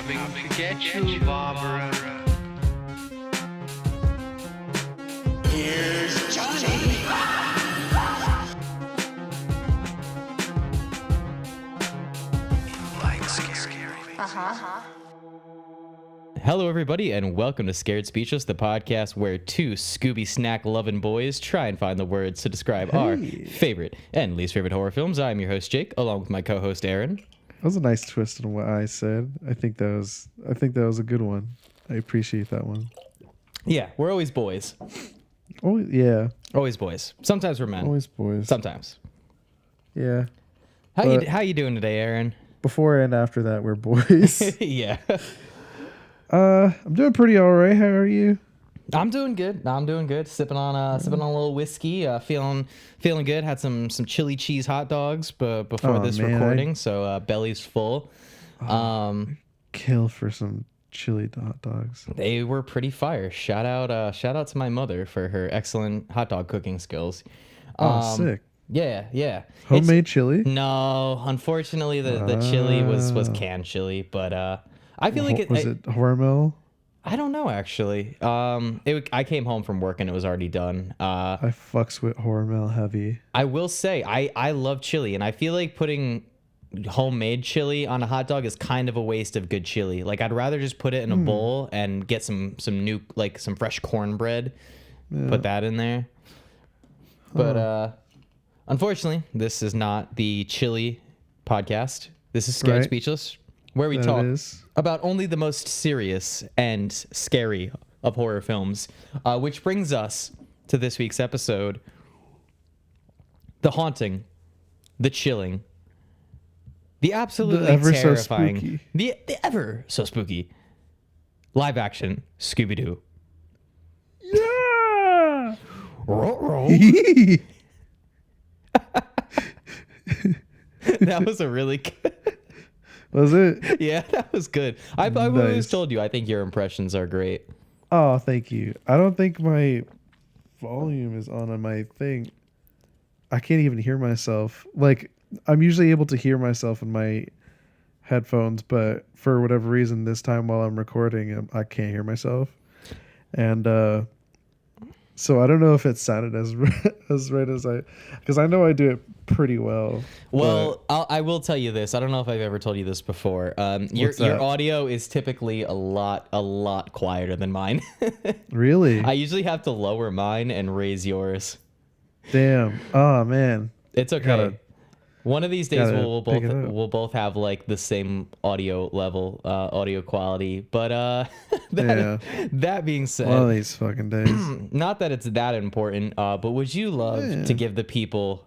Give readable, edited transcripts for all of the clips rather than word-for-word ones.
Coming to get you, Barbara. Here's Johnny. Like scary. Hello, everybody, and welcome to Scared Speechless, the podcast where two Scooby snack-loving boys try and find the words to describe our favorite and least favorite horror films. I'm your host, Jake, along with my co-host, Aaron. That was a nice twist on what I said. I think that was a good one. I appreciate that one. Yeah, we're always boys. Oh yeah, Always boys. Sometimes we're men. always boys. Sometimes. Yeah. How you doing today, Aaron? Before and after that, we're boys. Yeah. I'm doing pretty all right. How are you? I'm doing good. Sipping on a little whiskey. Feeling good. Had some chili cheese hot dogs before this recording, so belly's full. Kill for some chili hot dogs. They were pretty fire. Shout out to my mother for her excellent hot dog cooking skills. Sick. Yeah. Homemade chili? No, unfortunately the chili was canned chili, but I feel like Was it Hormel? I don't know actually. I came home from work and it was already done. I fucks with Hormel heavy. I will say I love chili, and I feel like putting homemade chili on a hot dog is kind of a waste of good chili. Like I'd rather just put it in a bowl and get some new, like some fresh cornbread, put that in there. But unfortunately, this is not the chili podcast. This is Scared Right. Speechless, where we That talk is. about only the most serious and scary of horror films, which brings us to this week's episode: the haunting, the chilling, the absolutely The ever so terrifying, spooky. the ever so spooky live action Scooby Doo. Yeah. That was a really good. Was it? Yeah, that was good. I've always Nice. told you I think your impressions are great. Oh, thank you. I don't think my volume is on my thing. I can't even hear myself. Like, I'm usually able to hear myself in my headphones, but for whatever reason, this time while I'm recording, I can't hear myself. And so I don't know if it sounded as right as because I know I do it pretty well. Well, I will tell you this. I don't know if I've ever told you this before. Your What's that? audio is typically a lot quieter than mine. Really? I usually have to lower mine and raise yours. Damn. Oh man. It's okay. Gotta- One of these days gotta we'll pick it up. both have like the same audio level, audio quality. But that being said, One of these fucking days. not that it's that important, but would you love to give the people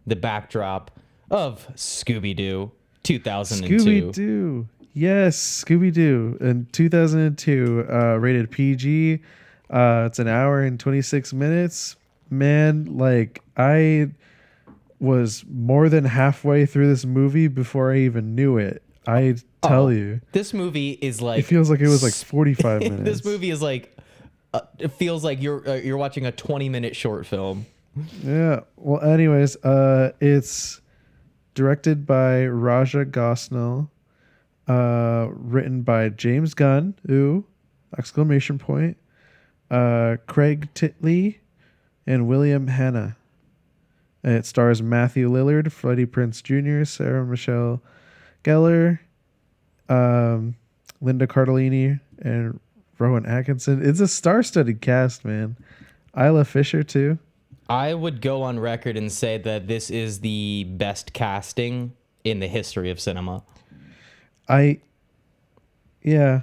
the backdrop of Scooby-Doo 2002? Scooby-Doo. Yes, Scooby-Doo in 2002, rated PG. It's an hour and 26 minutes. Man, like I was more than halfway through this movie before I even knew it. I tell you. This movie is like... It feels like it was like 45 minutes. This movie is like... it feels like you're watching a 20-minute short film. Yeah. Well, anyways, it's directed by Raja Gosnell, written by James Gunn, exclamation point, Craig Titley, and William Hanna. And it stars Matthew Lillard, Freddie Prinze Jr., Sarah Michelle Gellar, Linda Cardellini, and Rowan Atkinson. It's a star-studded cast, man. Isla Fisher, too. I would go on record and say that this is the best casting in the history of cinema. Yeah.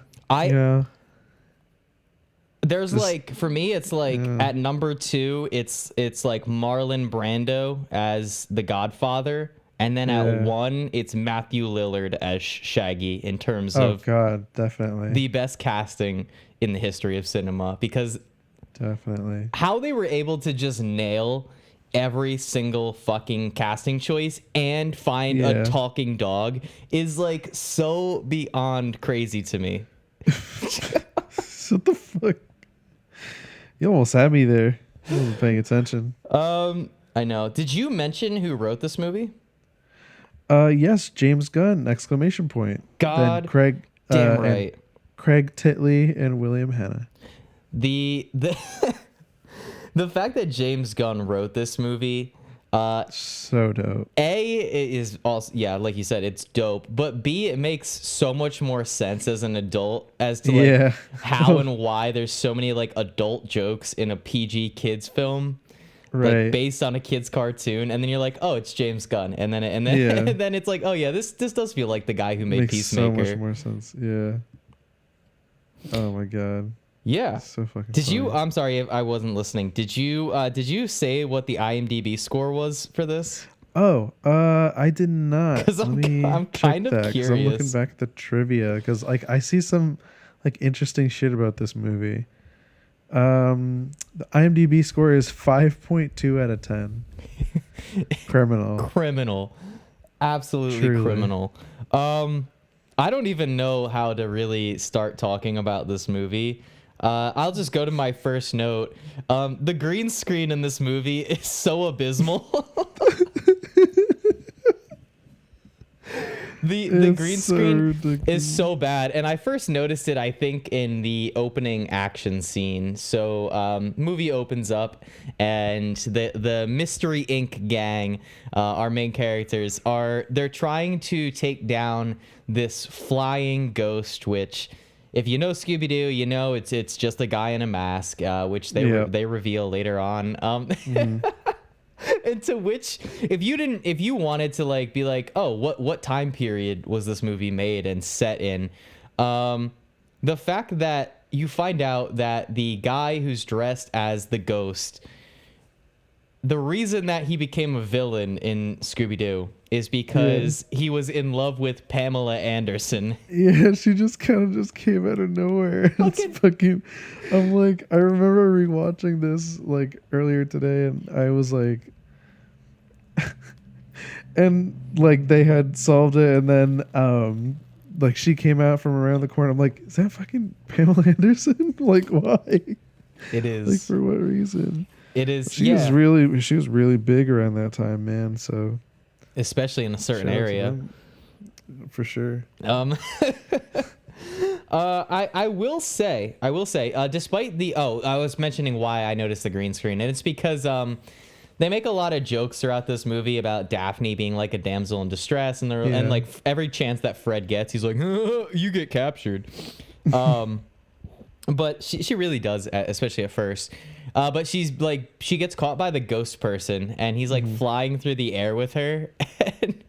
There's like, for me, it's like at number 2, it's like Marlon Brando as the Godfather, and then at 1, it's Matthew Lillard as Shaggy in terms Oh, of God, definitely. the best casting in the history of cinema, because Definitely. how they were able to just nail every single fucking casting choice and find a talking dog is like so beyond crazy to me. What the fuck? You almost had me there. I wasn't paying attention. I know. Did you mention who wrote this movie? Yes, James Gunn! Exclamation point. God Then Craig Damn and right. Craig Titley and William Hanna. The the fact that James Gunn wrote this movie, So dope. A, it is also, yeah, like you said, it's dope. But B, it makes so much more sense as an adult as to like Yeah. how and why there's so many like adult jokes in a PG kids film, like Right. based on a kids cartoon, and then you're like, oh, it's James Gunn, and then Yeah. and then it's like, oh yeah, this does feel like the guy who made Makes Peacemaker. so much more sense. Yeah. Oh my god. Yeah. So fucking Did you? funny. I'm sorry if I wasn't listening. Did you say what the IMDb score was for this? Oh, I did not. 'Cause Let I'm- me I'm check kind of that, 'cause I'm looking curious. back at the trivia because like I see some like interesting shit about this movie. The IMDb score is 5.2 out of 10. Criminal. Criminal, absolutely Truly. criminal. I don't even know how to really start talking about this movie. I'll just go to my first note. The green screen in this movie is so abysmal. The It's green so screen ridiculous. is so bad, and I first noticed it, I think, in the opening action scene. So, movie opens up, and the Mystery Inc. gang, our main characters, they're trying to take down this flying ghost, which, if you know Scooby Doo, you know it's just a guy in a mask, which they reveal later on. And to which, if you wanted to like be like, oh, what time period was this movie made and set in, the fact that you find out that the guy who's dressed as the ghost, the reason that he became a villain in Scooby Doo is because he was in love with Pamela Anderson. Yeah, she just kind of just came out of nowhere. It's fucking. I'm like, I remember rewatching this like earlier today, and I was like, and like they had solved it, and then like she came out from around the corner. I'm like, is that fucking Pamela Anderson? Like, why? It is. Like, for what reason? It is. She was really big around that time, man. So especially in a certain shout out to area. them, for sure. I will say, despite I was mentioning why I noticed the green screen, and it's because they make a lot of jokes throughout this movie about Daphne being like a damsel in distress, and and like every chance that Fred gets, he's like, you get captured. But she really does, especially at first. But she gets caught by the ghost person, and he's like flying through the air with her, and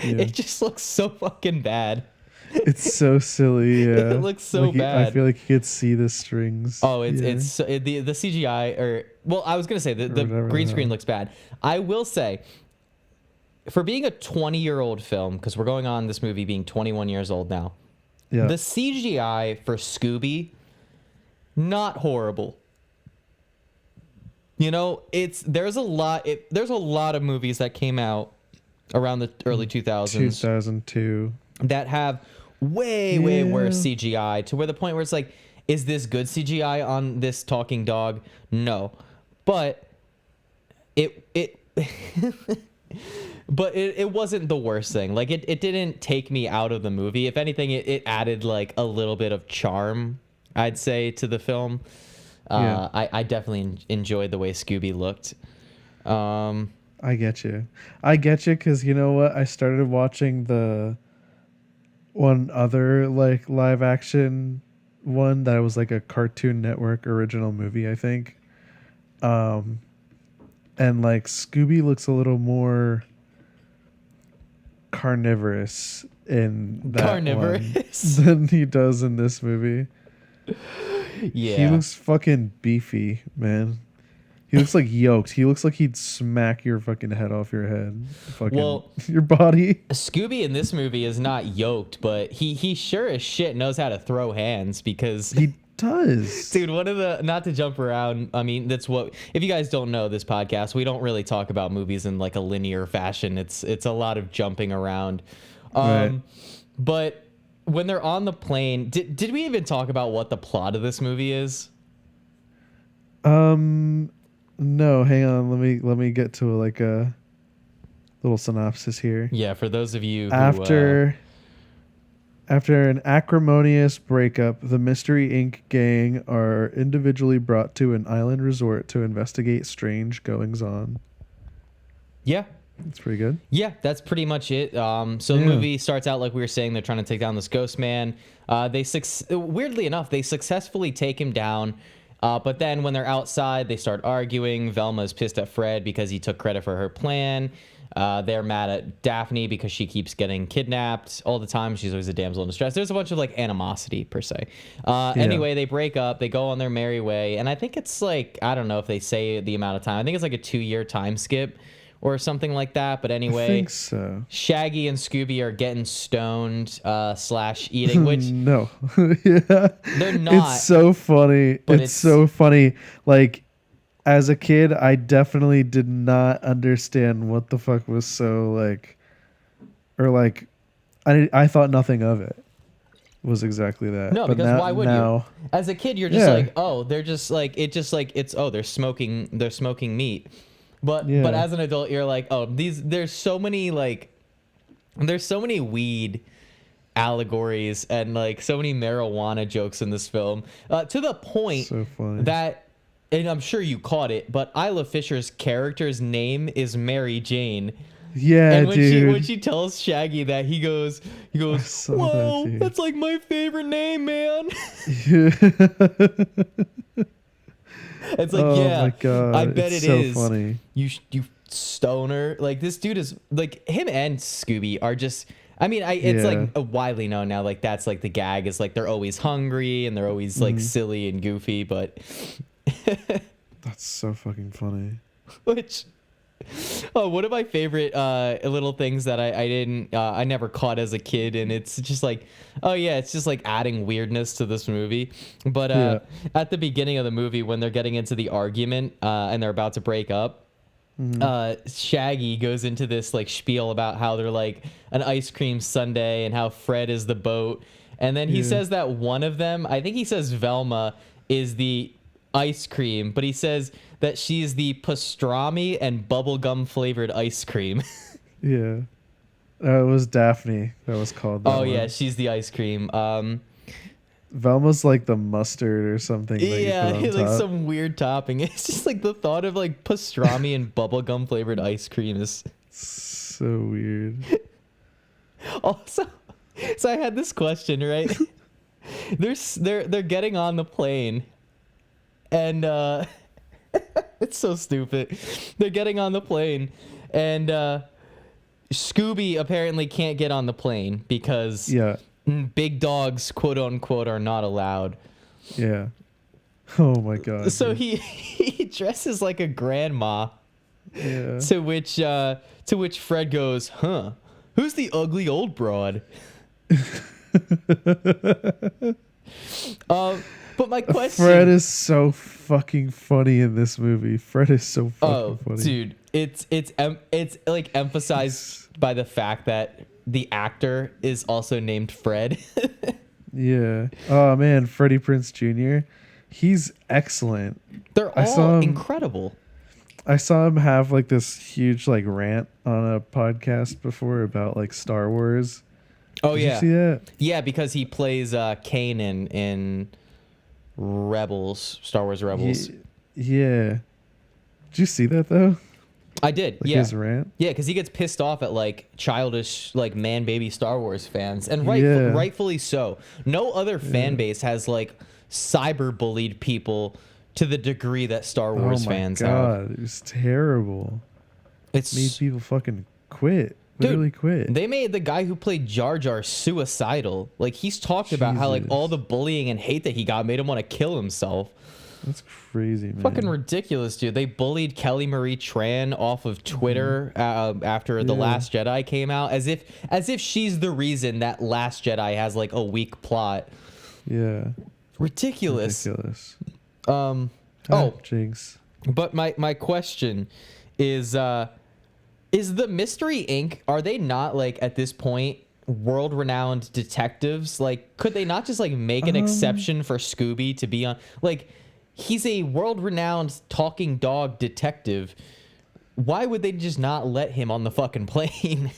it just looks so fucking bad. It's so silly. Yeah, It looks so like, bad. I feel like you could see the strings. Oh, the CGI, or well, I was gonna say the green screen looks bad. I will say, for being a 20-year-old film, because we're going on this movie being 21 years old now, Yeah. the CGI for Scooby, not horrible. You know, there's a lot of movies that came out around the early 2000s 2002. that have way worse CGI, to where the point where it's like, is this good CGI on this talking dog? No, but it but it wasn't the worst thing. Like it didn't take me out of the movie. If anything, it added like a little bit of charm, I'd say, to the film. I definitely enjoyed the way Scooby looked. I get you because you know what, I started watching the one other like live action one that was like a Cartoon Network original movie, I think. And like Scooby looks a little more carnivorous in that one than he does in this movie. Yeah, He looks fucking beefy, man. He looks like yoked. He looks like he'd smack your fucking head off your head. Fucking your body. Scooby in this movie is not yoked, but he sure as shit knows how to throw hands, because He does. dude, one of the, not to jump around, I mean, that's what, if you guys don't know this podcast, we don't really talk about movies in like a linear fashion. It's a lot of jumping around. Right. But when they're on the plane, did we even talk about what the plot of this movie is? No, hang on. Let me get to like a little synopsis here. Yeah, for those of you who, After After an acrimonious breakup, the Mystery Inc. gang are individually brought to an island resort to investigate strange goings-on. Yeah. That's pretty good. Yeah, that's pretty much it. So the movie starts out like we were saying. They're trying to take down this ghost man. Weirdly enough, they successfully take him down. But then when they're outside, they start arguing. Velma's pissed at Fred because he took credit for her plan. They're mad at Daphne because she keeps getting kidnapped all the time. She's always a damsel in distress. There's a bunch of like animosity per se. Anyway, they break up. They go on their merry way. And I think it's like, I don't know if they say the amount of time. I think it's like a 2-year time skip or something like that. But anyway, I think so. Shaggy and Scooby are getting stoned / eating, which no. Yeah. they're not. It's so funny. But It's so funny. Like, as a kid, I definitely did not understand what the fuck was so like, or like, I thought nothing of it. Was exactly that. No, but because now, why would you? As a kid, you're just Yeah. like, oh, they're just like, they're smoking meat. But as an adult, you're like, oh, there's so many weed allegories and like so many marijuana jokes in this film, to the point So funny. that, and I'm sure you caught it, but Isla Fisher's character's name is Mary Jane. Yeah, And when dude. she tells Shaggy that, he goes, saw that, whoa, dude. that's like my favorite name, man. It's like, Oh yeah, my God, I bet it's it so is. funny. You stoner. Like, this dude is like, him and Scooby are just, I mean, it's like widely known now. Like, that's like the gag is like they're always hungry and they're always like silly and goofy, but That's so fucking funny. which, oh, one of my favorite little things that I never caught as a kid, and it's just like, oh yeah, it's just like adding weirdness to this movie. But at the beginning of the movie, when they're getting into the argument and they're about to break up, Shaggy goes into this like spiel about how they're like an ice cream sundae and how Fred is the boat, and then he says that one of them, I think he says Velma, is the ice cream, but he says that she's the pastrami and bubblegum flavored ice cream. Yeah. It was Daphne that was called that Oh one. yeah, she's the ice cream. Velma's like the mustard or something. That Yeah, you put on like top. some weird topping. It's just like the thought of like pastrami and bubblegum flavored ice cream is So weird. also. So I had this question, right? They're getting on the plane, and it's so stupid. They're getting on the plane, and Scooby apparently can't get on the plane because Yeah. big dogs, quote unquote, are not allowed. Yeah. Oh my God. So dude. he dresses like a grandma. Yeah. To which Fred goes, huh? Who's the ugly old broad? But my question, Fred is so fucking funny in this movie. Fred is so fucking funny. dude, it's like emphasized by the fact that the actor is also named Fred. Yeah. Oh man, Freddie Prinze Jr. He's excellent. They're I saw all him- incredible. I saw him have like this huge like rant on a podcast before about like Star Wars. Oh Did yeah, you see that? yeah, because he plays Kanan in Rebels, Star Wars Rebels. Yeah. Did you see that though? I did, Like yeah. his rant? Yeah, because he gets pissed off at like childish, like man baby Star Wars fans, and Yeah. rightfully so. No other fan base has like cyber bullied people to the degree that Star Wars oh my fans have. God, it was terrible. It's Made people fucking quit. Dude, Literally quit. They made the guy who played Jar Jar suicidal. Like, he's talked about how like Jesus. all the bullying and hate that he got made him want to kill himself. That's crazy, man. Fucking ridiculous, dude. They bullied Kelly Marie Tran off of Twitter after The Yeah. Last Jedi came out, as if she's the reason that Last Jedi has like a weak plot. Yeah. Ridiculous. Ridiculous. Oh, Jinx. but my question is the Mystery Inc., are they not like at this point world-renowned detectives? Like, could they not just like make an exception for Scooby to be on? Like, he's a world-renowned talking dog detective. Why would they just not let him on the fucking plane?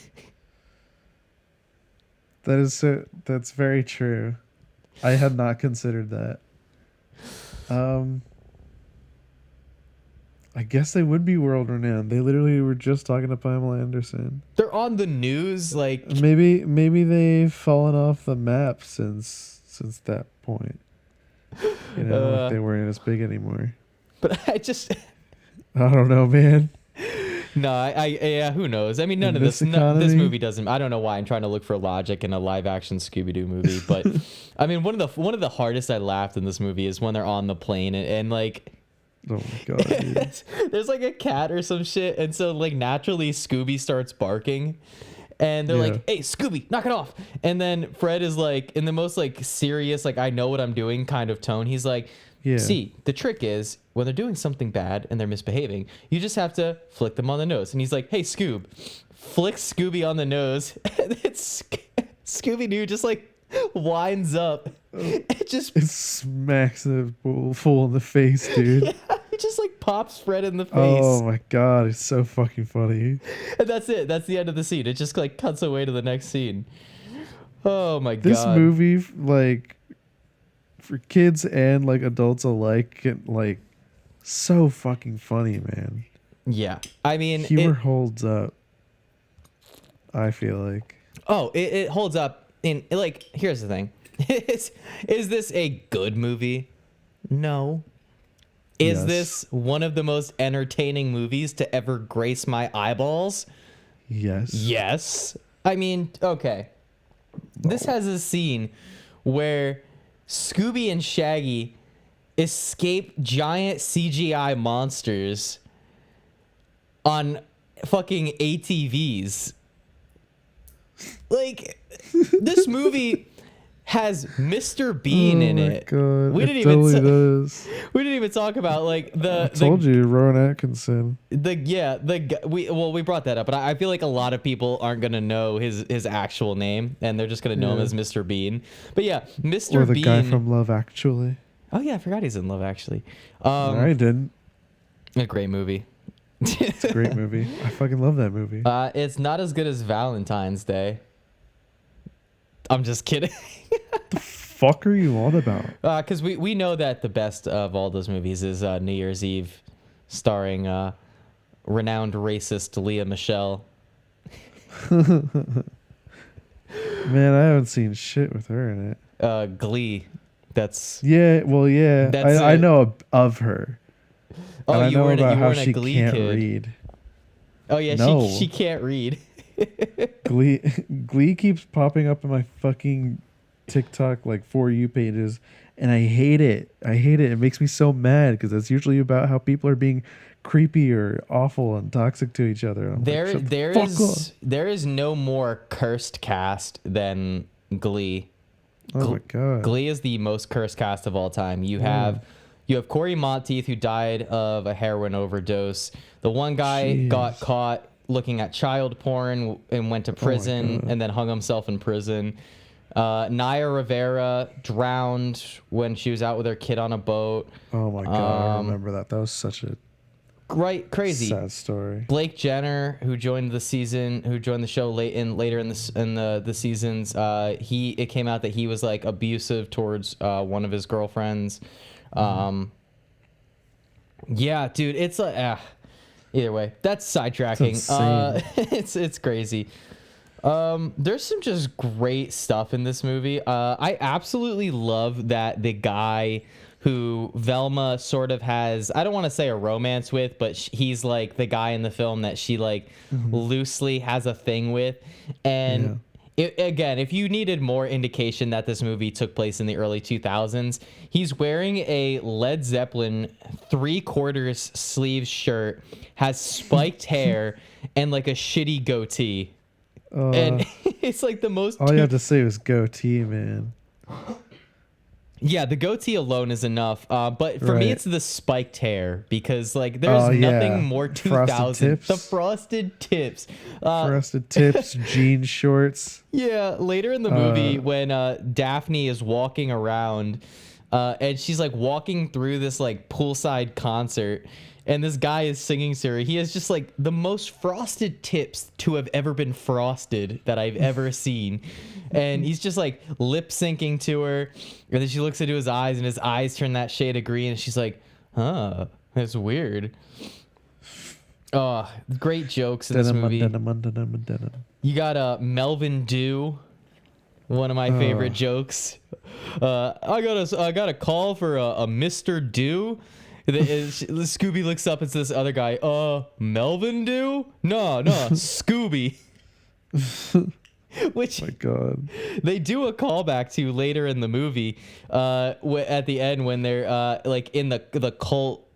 That's very true. I had not considered that. I guess they would be world renowned. They literally were just talking to Pamela Anderson. They're on the news, like. Maybe they've fallen off the map since that point. You know, like they weren't as big anymore. But I just. I don't know, man. No, yeah, who knows? I mean, none In of this. this This economy? movie doesn't. I don't know why I'm trying to look for logic in a live action Scooby Doo movie, but I mean, one of the hardest I laughed in this movie is when they're on the plane and like. Oh my god, dude. There's like a cat or some shit, and so like naturally Scooby starts barking, and they're Yeah. like, "Hey, Scooby, knock it off!" And then Fred is like, in the most like serious, like I know what I'm doing kind of tone. He's like, Yeah. "See, the trick is when they're doing something bad and they're misbehaving, you just have to flick them on the nose." And he's like, "Hey, Scoob," flicks Scooby on the nose, and it's Scooby Doo just like winds up. It just It smacks the bull full in the face, dude. it just like pops Fred in the face. Oh my god, it's so fucking funny. And that's it. That's the end of the scene. It just like cuts away to the next scene. Oh my god. This movie, like, for kids and like adults alike, like, so fucking funny, man. Yeah. I mean, Humor holds up. I feel like. it holds up in like here's the thing. Is this a good movie? No. Is Yes. this one of the most entertaining movies to ever grace my eyeballs? Yes. Yes. I mean, okay. This has a scene where Scooby and Shaggy escape giant CGI monsters on fucking ATVs. Like, this movie has Mr. Bean in it. God, We it didn't totally even does. we didn't even talk about like I told you, Rowan Atkinson. we brought that up, but I feel like a lot of people aren't gonna know his actual name, and they're just gonna know him Yeah. as Mr. Bean. But yeah, Mr. Or the Bean. guy from Love Actually. Oh yeah, I forgot he's in Love Actually. I didn't. A great movie. It's a great movie. I fucking love that movie. It's not as good as Valentine's Day. I'm just kidding. Fuck are you on about? Because we know that the best of all those movies is New Year's Eve, starring renowned racist Leah Michele. Man, I haven't seen shit with her in it. Glee. That's Yeah, well, yeah. That's I it. know of her. oh, And I you know weren't about you how weren't a she Glee can't kid. read. Oh yeah, No. she can't read. Glee keeps popping up in my fucking TikTok like For You pages, and I hate it. I hate it. It makes me so mad because it's usually about how people are being creepy or awful and toxic to each other. I'm like, shut the fuck up. There is no more cursed cast than Glee. Oh my god. Glee is the most cursed cast of all time. You have Corey Monteith, who died of a heroin overdose. The one guy Jeez. got caught looking at child porn and went to prison God. and then hung himself in prison. Naya Rivera drowned when she was out with her kid on a boat. Oh my god, I remember that. That was such a Crazy. sad story. Blake Jenner, who joined the show later in the seasons, it came out that he was like abusive towards one of his girlfriends. Yeah, dude, it's either way, that's sidetracking. It's crazy. There's some just great stuff in this movie. I absolutely love that the guy who Velma sort of has, I don't want to say a romance with, but he's like the guy in the film that she like loosely has a thing with. And again, if you needed more indication that this movie took place in the early 2000s, he's wearing a Led Zeppelin 3/4 sleeve shirt, has spiked hair, and like a shitty goatee. And it's like the most. All you had to say was goatee, man. Yeah, the goatee alone is enough. But for me, Right. it's the spiked hair because like there's Oh, yeah. nothing more Frosted 2000. tips. The frosted tips. Frosted tips, jean shorts. Yeah, later in the movie when Daphne is walking around and she's like walking through this like poolside concert, and this guy is singing to her. He has just like the most frosted tips to have ever been frosted that I've ever seen. And he's just like lip syncing to her. And then she looks into his eyes, and his eyes turn that shade of green. And she's like, huh, that's weird. Oh, great jokes in this movie. You got Melvin Dew, one of my favorite jokes. I got a call for a Mr. Dew. Scooby looks up and says this other guy, Melvin Dew? No, Scooby. Which, oh my God, they do a callback to later in the movie, at the end when they're like in the cult,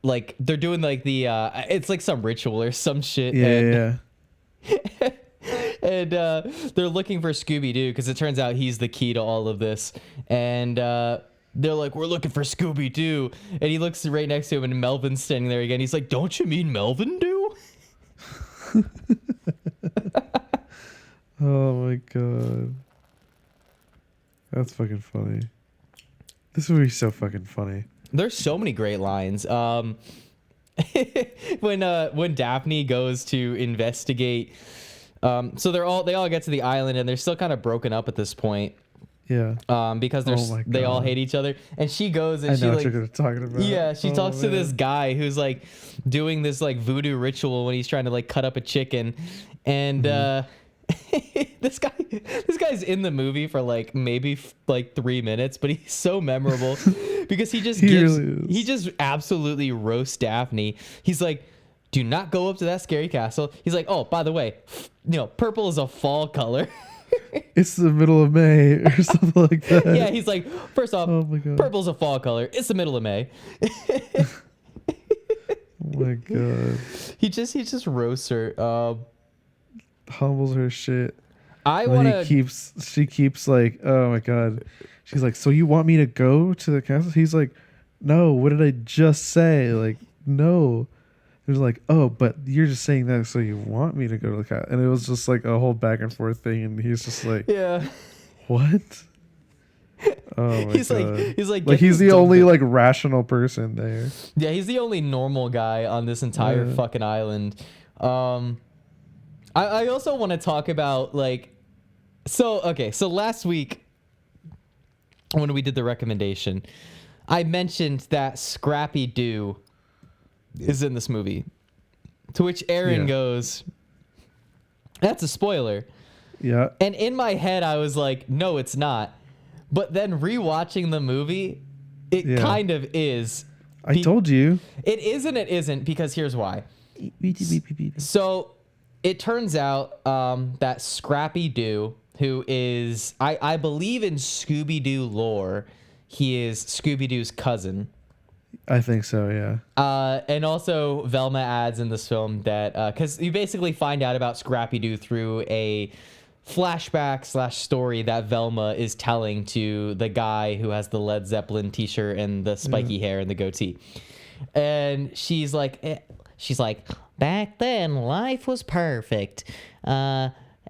like they're doing like the it's like some ritual or some shit. Yeah. And they're looking for Scooby Doo because it turns out he's the key to all of this. And they're like, we're looking for Scooby Doo. And he looks right next to him, and Melvin's standing there again. He's like, don't you mean Melvin Doo? Oh my God, that's fucking funny. This movie's so fucking funny. There's so many great lines. When Daphne goes to investigate, so they all get to the island, and they're still kind of broken up at this point. Yeah. Because they all hate each other, and she goes and I she know like, what you're talking about. yeah, she talks to man. this guy who's like doing this like voodoo ritual when he's trying to like cut up a chicken, and this guy's in the movie for like maybe like 3 minutes, but he's so memorable because he just absolutely roasts Daphne. He's like, do not go up to that scary castle. He's like, oh, by the way, purple is a fall color. It's the middle of May or something like that. Yeah, he's like, first off, Oh my God. purple's a fall color. It's the middle of May. Oh my God. He just roasts her. Humbles her shit. I And want then she keeps like, oh my God. She's like, so you want me to go to the castle? He's like, no, what did I just say? Like, no. It was like, oh, but you're just saying that so you want me to go to the castle. And it was just like a whole back and forth thing. And he's just like, yeah. what? Oh my He's God. like He's the "Get only this like rational person there. Yeah, he's the only normal guy on this entire Yeah. fucking island. I also want to talk about like, so last week when we did the recommendation, I mentioned that Scrappy Doo is in this movie, to which Aaron goes, that's a spoiler. Yeah. And in my head, I was like, no, it's not. But then rewatching the movie, it kind of is. I told you. It is and it isn't, because here's why. So it turns out that Scrappy Doo, who is, I believe in Scooby-Doo lore, he is Scooby-Doo's cousin. I think so, yeah. And also Velma adds in this film that, because you basically find out about Scrappy Doo through a flashback / story that Velma is telling to the guy who has the Led Zeppelin t-shirt and the spiky hair and the goatee. And she's like, back then life was perfect.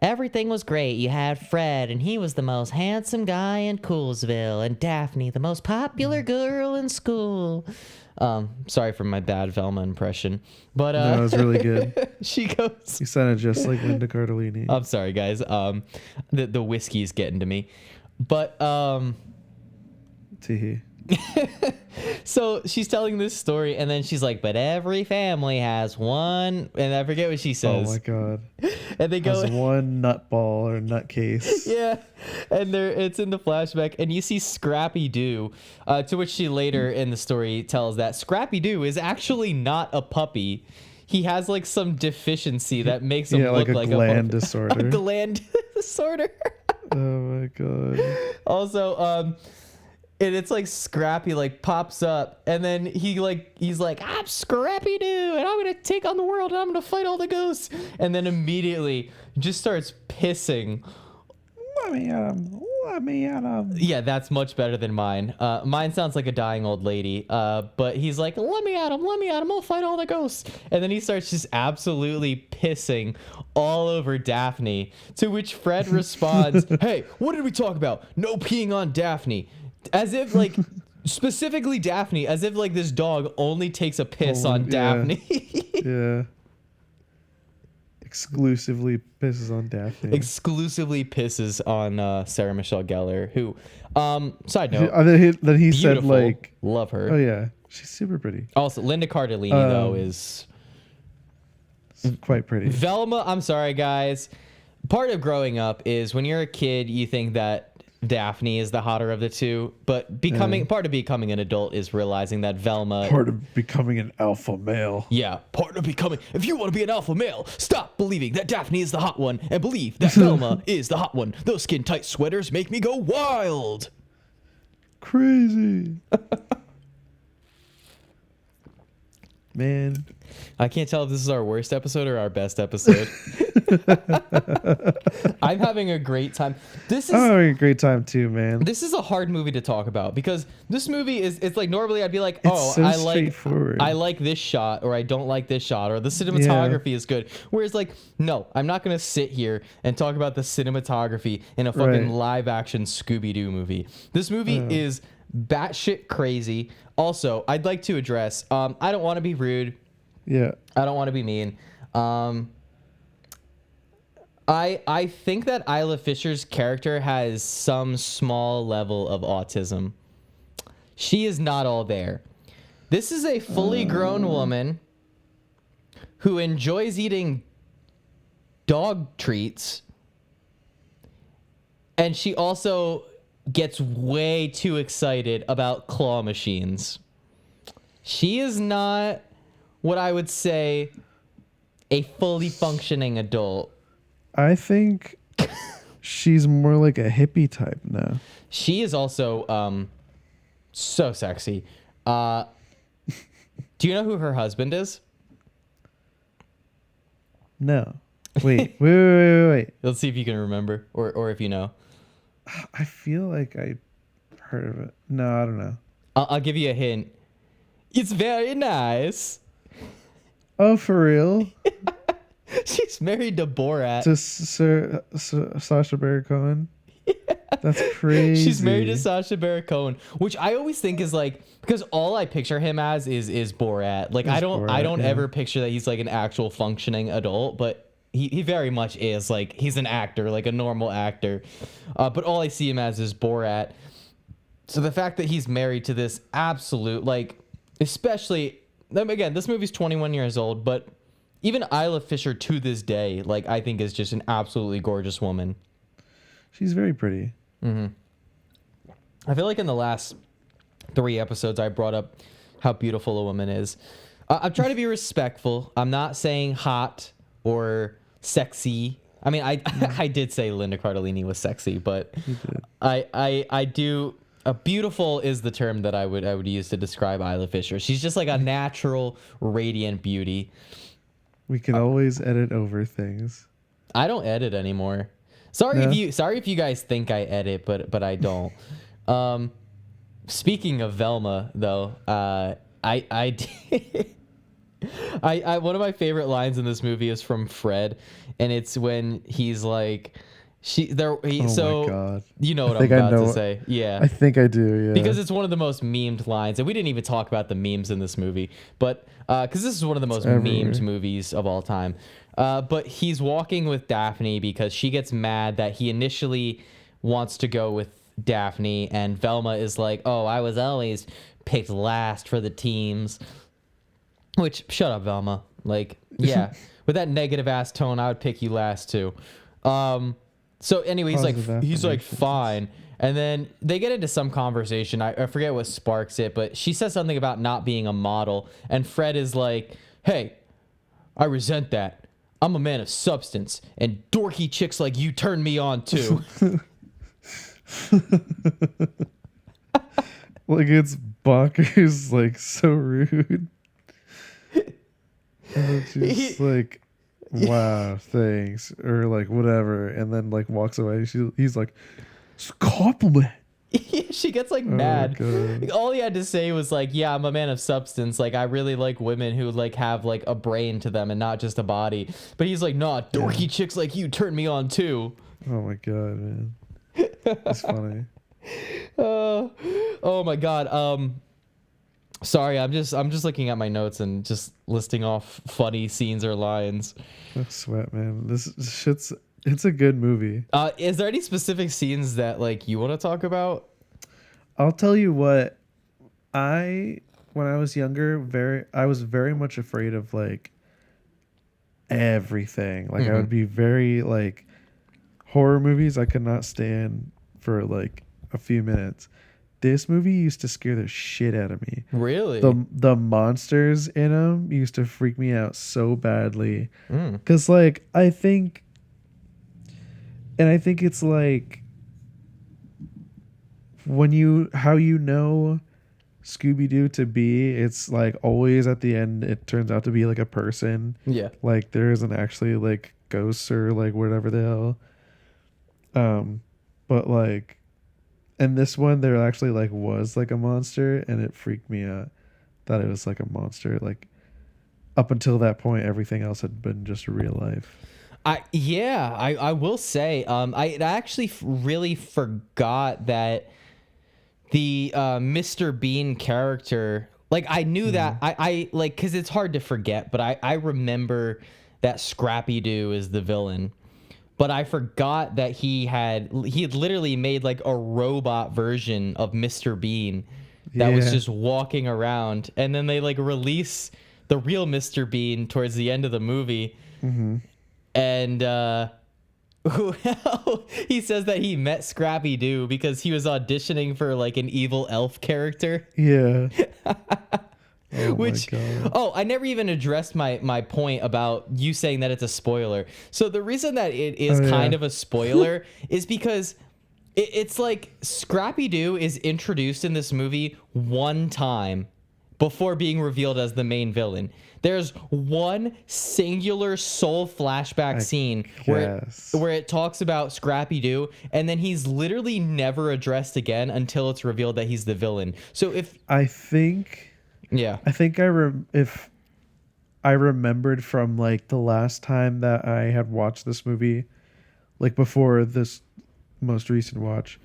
Everything was great. You had Fred, and he was the most handsome guy in Coolsville, and Daphne, the most popular girl in school. Sorry for my bad Velma impression, but No, it was really good. She goes, You sounded just like Linda Cardellini. I'm sorry, guys. The whiskey's getting to me, but Teehee. so she's telling this story, and then she's like, but every family has one, and I forget what she says. Oh my God. And they go, Has one nutball or nutcase. yeah, and it's in the flashback, and you see Scrappy Doo, to which she later in the story tells that Scrappy Doo is actually not a puppy. He has like some deficiency that makes him look like a gland puppy. disorder. A gland disorder. Oh my God. Also, and it's like Scrappy like pops up, and then he's like, I'm Scrappy Doo, and I'm gonna take on the world, and I'm gonna fight all the ghosts, and then immediately just starts pissing. Let me at him. Yeah, that's much better than mine. Mine sounds like a dying old lady. But he's like, let me at him, I'll fight all the ghosts. And then he starts just absolutely pissing all over Daphne, to which Fred responds, hey, what did we talk about? No peeing on Daphne. As if like Specifically Daphne, as if like this dog only takes a piss Oh, on yeah. Daphne. Yeah. Exclusively pisses on Daphne. Exclusively pisses on Sarah Michelle Gellar, who, side note, Then he said beautiful. like, Love her. oh yeah, she's super pretty. Also, Linda Cardellini though is It's quite pretty. Velma. I'm sorry, guys. Part of growing up is when you're a kid, you think that Daphne is the hotter of the two, but part of becoming an adult is realizing that Velma. Part of becoming an alpha male. Yeah, part of becoming. If you want to be an alpha male, stop believing that Daphne is the hot one and believe that Velma is the hot one. Those skin tight sweaters make me go wild. Crazy. Man. I can't tell if this is our worst episode or our best episode. I'm having a great time. I'm having a great time too, man. This is a hard movie to talk about because this movie it's like normally I'd be like, It's so I straightforward. like this shot or I don't like this shot or the cinematography is good. Whereas like, no, I'm not gonna sit here and talk about the cinematography in a fucking live action Scooby-Doo movie. This movie is batshit crazy. Also, I'd like to address, I don't want to be rude. Yeah. I don't want to be mean. I think that Isla Fisher's character has some small level of autism. She is not all there. This is a fully grown woman who enjoys eating dog treats, and she also gets way too excited about claw machines. She is not what I would say a fully functioning adult. I think she's more like a hippie type now. She is also so sexy. Do you know who her husband is? No. Wait. Let's see if you can remember or if you know. I feel like I heard of it. No, I don't know. I'll give you a hint. It's very nice. Oh, for real? She's married to Borat. To Sacha Baron Cohen? Yeah. That's crazy. She's married to Sacha Baron Cohen, which I always think is like, because all I picture him as is Borat. Like I don't ever picture that he's like an actual functioning adult, but he very much is. Like he's an actor, like a normal actor. But all I see him as is Borat. So the fact that he's married to this absolute, like, especially, again, this movie's 21 years old, but even Isla Fisher to this day, like, I think is just an absolutely gorgeous woman. She's very pretty. Mm-hmm. I feel like in the last 3 episodes, I brought up how beautiful a woman is. I'm trying to be respectful. I'm not saying hot or sexy. I mean, I did say Linda Cardellini was sexy, but I do. Beautiful is the term that I would use to describe Isla Fisher. She's just like a natural, radiant beauty. We can always edit over things. I don't edit anymore. Sorry if you guys think I edit, but I don't. Speaking of Velma, though, I one of my favorite lines in this movie is from Fred, and it's when he's like, my God. You know what I'm about to say. Yeah. I think I do, yeah. Because it's one of the most memed lines, and we didn't even talk about the memes in this movie, but because this is one of the most memed movies of all time. But he's walking with Daphne because she gets mad that he initially wants to go with Daphne, and Velma is like, oh, I was always picked last for the teams. Which, shut up, Velma. Like, yeah, with that negative ass tone, I would pick you last too. So anyway, he's like fine, and then they get into some conversation. I forget what sparks it, but she says something about not being a model, and Fred is like, "Hey, I resent that. I'm a man of substance, and dorky chicks like you turn me on too." Like it's bonkers, like so rude. And she's like, wow, thanks, or like whatever, and then like walks away. He's like, it's a compliment. She gets like mad. All he had to say was like, yeah, I'm a man of substance. Like I really like women who like have like a brain to them and not just a body. But he's like, nah, dorky chicks like you turn me on too. Oh my God, man. It's funny. Oh my god. Sorry, I'm just looking at my notes and just listing off funny scenes or lines. No sweat, man. This shit's it's a good movie. Is there any specific scenes that like you want to talk about? I'll tell you what, I when I was younger, I was very much afraid of like everything. Like I would be very like horror movies I could not stand for like a few minutes. This movie used to scare the shit out of me. Really? The monsters in them used to freak me out so badly. Cuz like I think it's like how you know Scooby-Doo to be, it's like always at the end it turns out to be like a person. Yeah. Like there isn't actually like ghosts or like whatever the hell. But like in this one there actually like was like a monster and it freaked me out that it was like a monster. Like up until that point everything else had been just real life. I will say I actually really forgot that the Mr. Bean character, like I knew that I like, because it's hard to forget, but I remember that Scrappy Doo is the villain. But I forgot that he had literally made like a robot version of Mr. Bean that was just walking around, and then they like release the real Mr. Bean towards the end of the movie. And he says that he met Scrappy Doo because he was auditioning for like an evil elf character. Yeah. Which, I never even addressed my point about you saying that it's a spoiler. So the reason that it is kind of a spoiler is because it's like Scrappy Doo is introduced in this movie one time before being revealed as the main villain. There's one singular sole flashback scene where it talks about Scrappy Doo, and then he's literally never addressed again until it's revealed that he's the villain. So if if I remembered from like the last time that I had watched this movie, like before this most recent watch,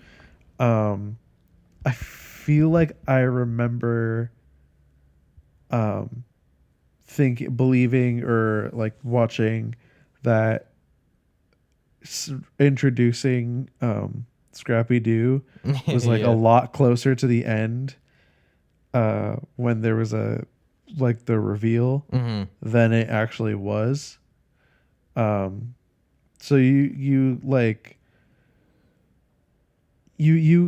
I feel like I remember believing or like watching that introducing Scrappy Doo was like a lot closer to the end when there was the reveal than it actually was. So you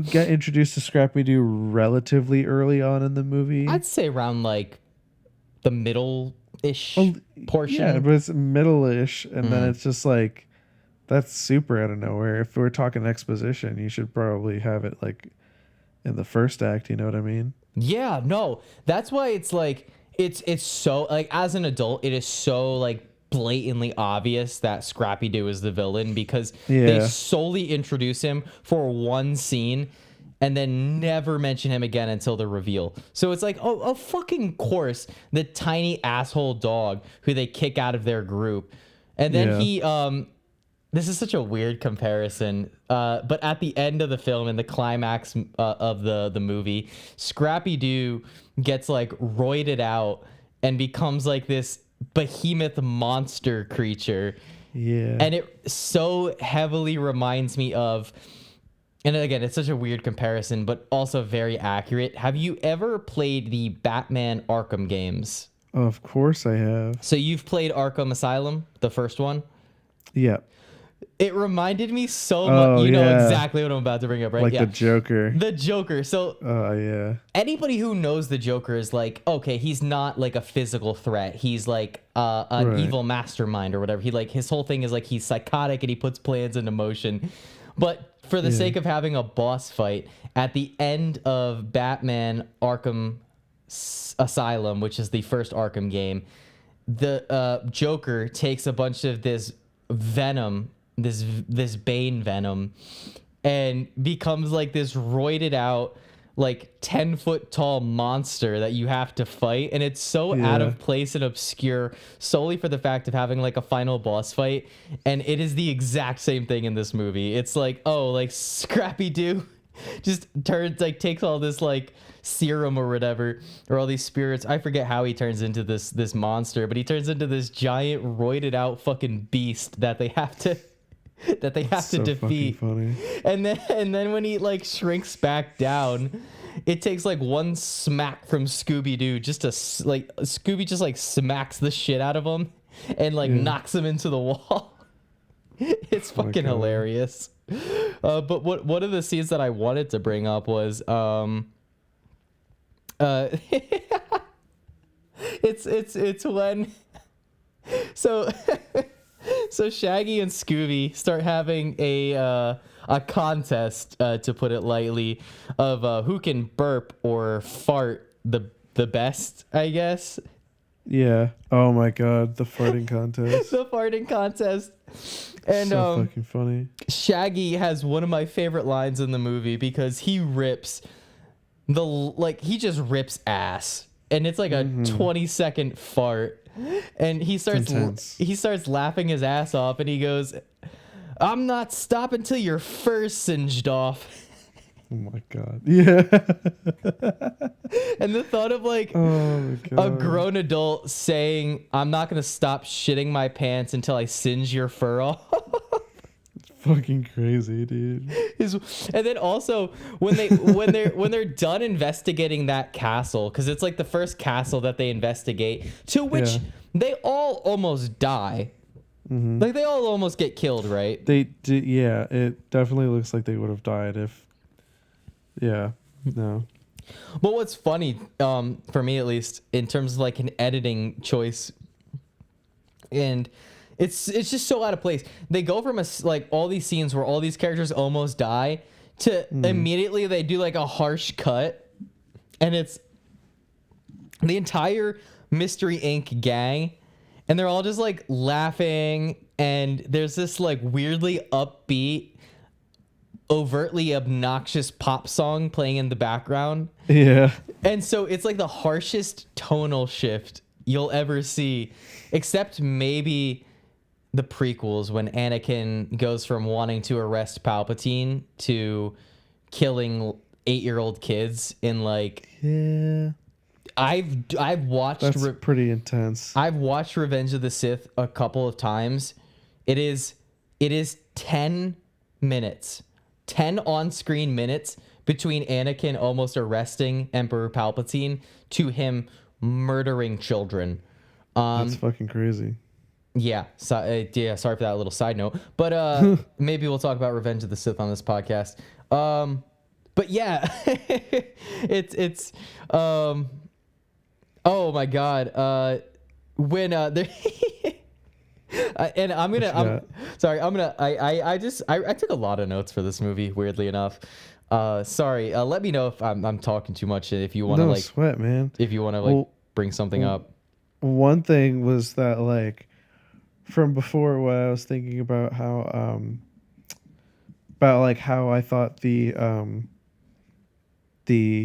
get introduced to Scrappy Doo relatively early on in the movie. I'd say around like the middle-ish portion. Yeah, but it's middle-ish, and then it's just like that's super out of nowhere. If we're talking exposition, you should probably have it like in the first act, you know what I mean? Yeah, no. That's why it's like it's so like as an adult, it is so like blatantly obvious that Scrappy Doo is the villain because they solely introduce him for one scene and then never mention him again until the reveal. So it's like, oh, fucking course, the tiny asshole dog who they kick out of their group. And then he, this is such a weird comparison, but at the end of the film, in the climax of the movie, Scrappy Doo gets like roided out and becomes like this behemoth monster creature. Yeah. And it so heavily reminds me of, and again, it's such a weird comparison, but also very accurate. Have you ever played the Batman Arkham games? Of course I have. So you've played Arkham Asylum, the first one? Yeah. It reminded me so much. You know exactly what I'm about to bring up, right? Like the Joker. The Joker. So anybody who knows the Joker is like, okay, he's not like a physical threat. He's like an evil mastermind or whatever. He like his whole thing is like he's psychotic and he puts plans into motion. But for the sake of having a boss fight, at the end of Batman Arkham Asylum, which is the first Arkham game, the Joker takes a bunch of this venom, this Bane venom, and becomes like this roided out, like 10-foot tall monster that you have to fight, and it's so out of place and obscure solely for the fact of having like a final boss fight. And it is the exact same thing in this movie. It's like, oh, like Scrappy Doo just turns like takes all this like serum or whatever, or all these spirits. I forget how he turns into this monster, but he turns into this giant roided out fucking beast that they have to So defeat. fucking funny. And then when he like shrinks back down, it takes like one smack from Scooby-Doo just to like Scooby just like smacks the shit out of him and like knocks him into the wall. It's fucking hilarious. But one of the scenes that I wanted to bring up was it's when so Shaggy and Scooby start having a contest, to put it lightly, of who can burp or fart the best, I guess. Yeah. Oh my god, the farting contest. The farting contest. And so fucking funny. Shaggy has one of my favorite lines in the movie because he rips he just rips ass, and it's like a 20-second fart, and he starts laughing his ass off, and he goes, "I'm not stopping till you're first singed off." Oh my god. Yeah. And the thought of like a grown adult saying, "I'm not gonna stop shitting my pants until I singe your fur off." Fucking crazy, dude. And then also when they're done investigating that castle, because it's like the first castle that they investigate, to which they all almost die. Like they all almost get killed, right? They did. Yeah, it definitely looks like they would have died if. Yeah. No. But what's funny, for me at least, in terms of like an editing choice, and it's just so out of place. They go from like all these scenes where all these characters almost die to immediately they do like a harsh cut, and it's the entire Mystery Inc. gang, and they're all just like laughing, and there's this like weirdly upbeat, overtly obnoxious pop song playing in the background. Yeah. And so it's like the harshest tonal shift you'll ever see, except maybe the prequels when Anakin goes from wanting to arrest Palpatine to killing 8-year-old kids in like. Yeah. I've watched. That's pretty intense. I've watched Revenge of the Sith a couple of times. It is 10 minutes. 10 on-screen minutes between Anakin almost arresting Emperor Palpatine to him murdering children. That's fucking crazy. Yeah. Sorry for that little side note. But maybe we'll talk about Revenge of the Sith on this podcast. But yeah, it's oh my god. When there. And I took a lot of notes for this movie, weirdly enough. Sorry, let me know if I'm talking too much, if you want to sweat, man. If you want to bring something up. One thing was that like from before, what I was thinking about how I thought the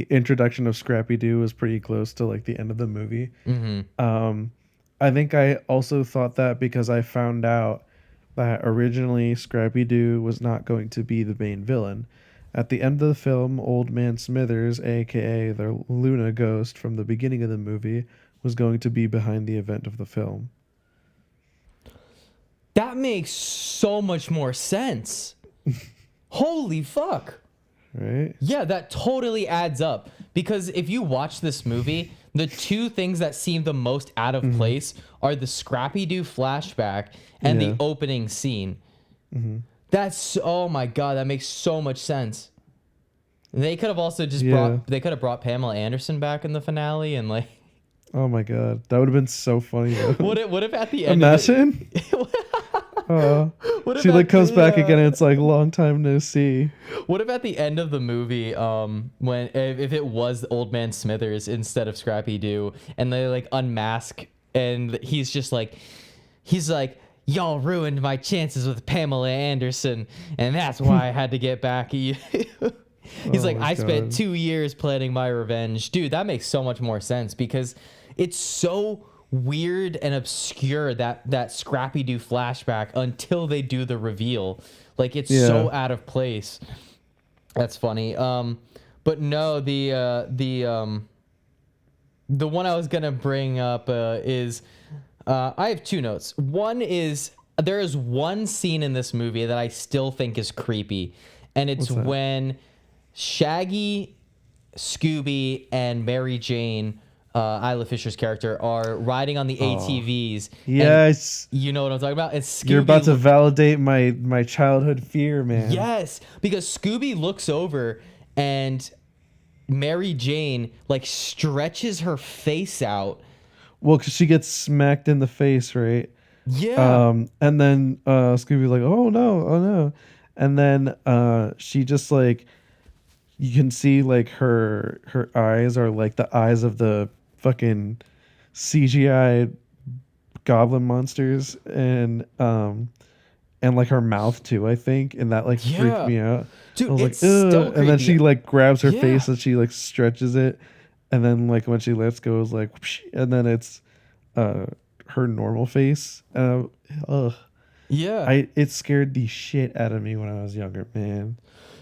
introduction of Scrappy Doo was pretty close to like the end of the movie. I think I also thought that because I found out that originally Scrappy Doo was not going to be the main villain. At the end of the film, Old Man Smithers, aka the Luna ghost from the beginning of the movie, was going to be behind the event of the film. That makes so much more sense. Holy fuck. Right? Yeah, that totally adds up. Because if you watch this movie, the two things that seem the most out of place are the Scrappy-Doo flashback and the opening scene. That's, oh my god, that makes so much sense. They could have also just brought Pamela Anderson back in the finale and like. Oh my god, that would have been so funny though. What if at the end? Imagine. She like comes back again and it's like long time no see. What if at the end of the movie, when if it was Old Man Smithers instead of Scrappy Doo, and they like unmask and he's like, y'all ruined my chances with Pamela Anderson, and that's why I had to get back at you. He's like, I spent 2 years planning my revenge. Dude, that makes so much more sense because it's so weird and obscure that Scrappy-Doo flashback until they do the reveal. Like, it's so out of place. That's funny. But no, the one I was gonna bring up is I have two notes. One is there is one scene in this movie that I still think is creepy, and it's What's that? when Shaggy, Scooby, and Mary Jane, Isla Fisher's character, are riding on the ATVs. and Yes. you know what I'm talking about. And Scooby You're about to validate my childhood fear, man. Yes, because Scooby looks over and Mary Jane like stretches her face out. Well, because she gets smacked in the face, right? Yeah. And then Scooby's like, oh no. And then she just like, you can see like her eyes are like the eyes of the fucking CGI goblin monsters, and like her mouth too, I think, and that like Yeah. freaked me out. Dude, I was it's like, still ugh. And then creepy. she like grabs her Yeah. face and she like stretches it, and then like when she lets go, it's like, whoosh, and then it's her normal face. Ugh. Yeah. It scared the shit out of me when I was younger, man.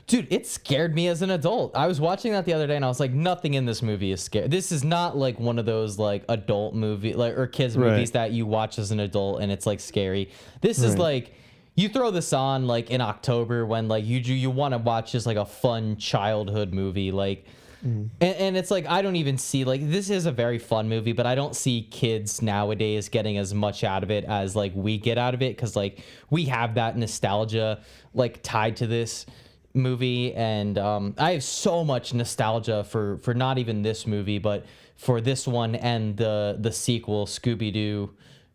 Dude, it scared me as an adult. I was watching that the other day and I was like, nothing in this movie is scary. This is not like one of those like adult movie like or kids Right. movies that you watch as an adult and it's like scary. This is Right. like you throw this on like in October when like you want to watch just like a fun childhood movie like and it's like I don't even see like this is a very fun movie, but I don't see kids nowadays getting as much out of it as like we get out of it because like we have that nostalgia like tied to this movie, and I have so much nostalgia for not even this movie, but for this one and the sequel Scooby-Doo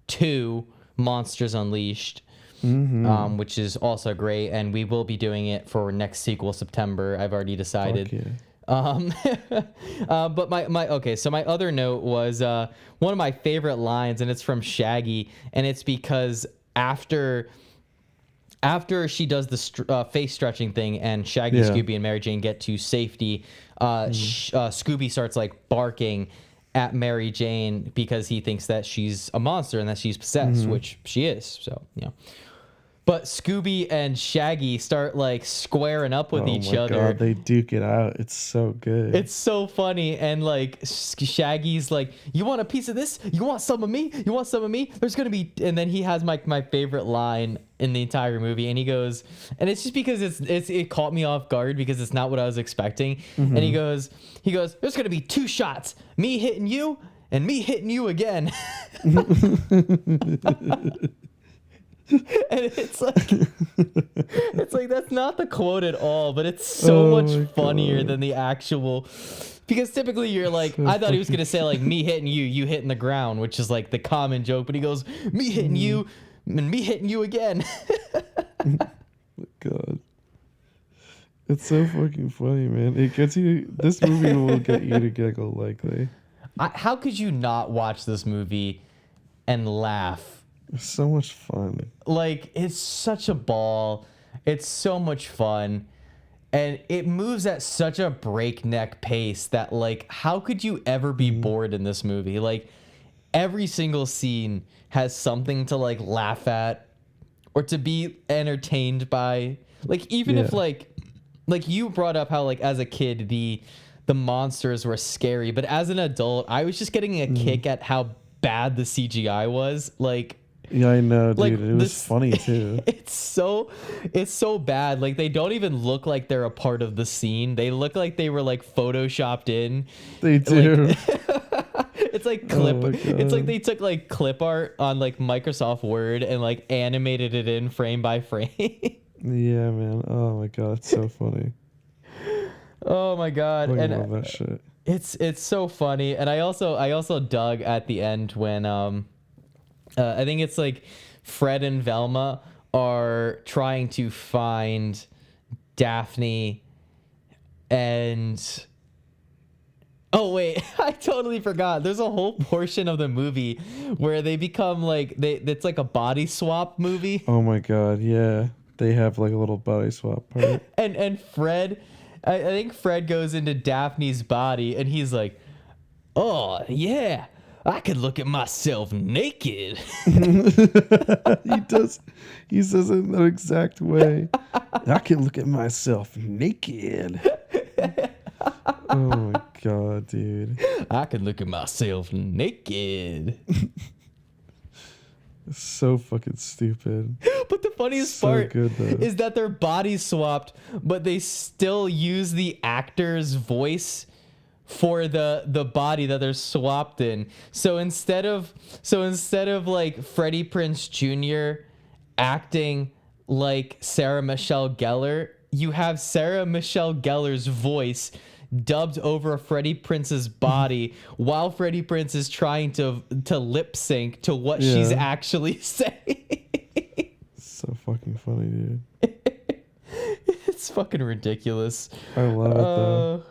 2 Monsters Unleashed. Which is also great, and we will be doing it for next sequel September. I've already decided. Fuck yeah. But my okay, so my other note was one of my favorite lines, and it's from Shaggy, and it's because after she does the face stretching thing, and Shaggy, Yeah. Scooby, and Mary Jane get to safety, Scooby starts like barking at Mary Jane because he thinks that she's a monster and that she's possessed, which she is. So yeah. But Scooby and Shaggy start like squaring up with each other. God, they duke it out. It's so good. It's so funny, and like Shaggy's like, "You want a piece of this? You want some of me? You want some of me?" There's gonna be, and then he has my favorite line in the entire movie, and he goes, and it's just because it caught me off guard because it's not what I was expecting, and he goes, "There's gonna be two shots, me hitting you and me hitting you again." And it's like that's not the quote at all, but it's so Oh much my funnier God. than the actual, because typically you're like, I thought he was gonna say like me hitting you, you hitting the ground, which is like the common joke, but he goes me hitting you and me hitting you again. God. It's so fucking funny, man. It gets you. This movie will get you to giggle likely. How could you not watch this movie and laugh? It's so much fun. Like, it's such a ball. It's so much fun. And it moves at such a breakneck pace that, like, how could you ever be bored in this movie? Like, every single scene has something to, like, laugh at or to be entertained by. Like, even if, Yeah. like you brought up how, like, as a kid, the monsters were scary. But as an adult, I was just getting a kick at how bad the CGI was. Like... Yeah, I know, dude. Like, It was this- funny too. It's so bad. Like, they don't even look like they're a part of the scene. They look like they were like photoshopped in. They do. It's like clip. my It's like God. they took like clip art on like Microsoft Word and like animated it in frame by frame. Yeah, man. Oh my God, it's so funny. Oh my god! I And love that shit. it's so funny. And I also dug at the end when I think it's like Fred and Velma are trying to find Daphne, and oh wait, I totally forgot. There's a whole portion of the movie where they become like it's like a body swap movie. Oh my God, yeah. They have like a little body swap part. And Fred, I think Fred goes into Daphne's body and he's like, "Oh yeah, I could look at myself naked. He does. He says it in that exact way. I can look at myself naked. Oh my god, dude. I could look at myself naked. It's so fucking stupid. But the funniest So part good, though. is that their bodies swapped, but they still use the actor's voice for the body that they're swapped in. So instead of like Freddie Prinze Jr. acting like Sarah Michelle Gellar, you have Sarah Michelle Gellar's voice dubbed over Freddie Prince's body while Freddie Prince is trying to lip sync to what she's Yeah. actually saying. So fucking funny, dude. It's fucking ridiculous. I love it though.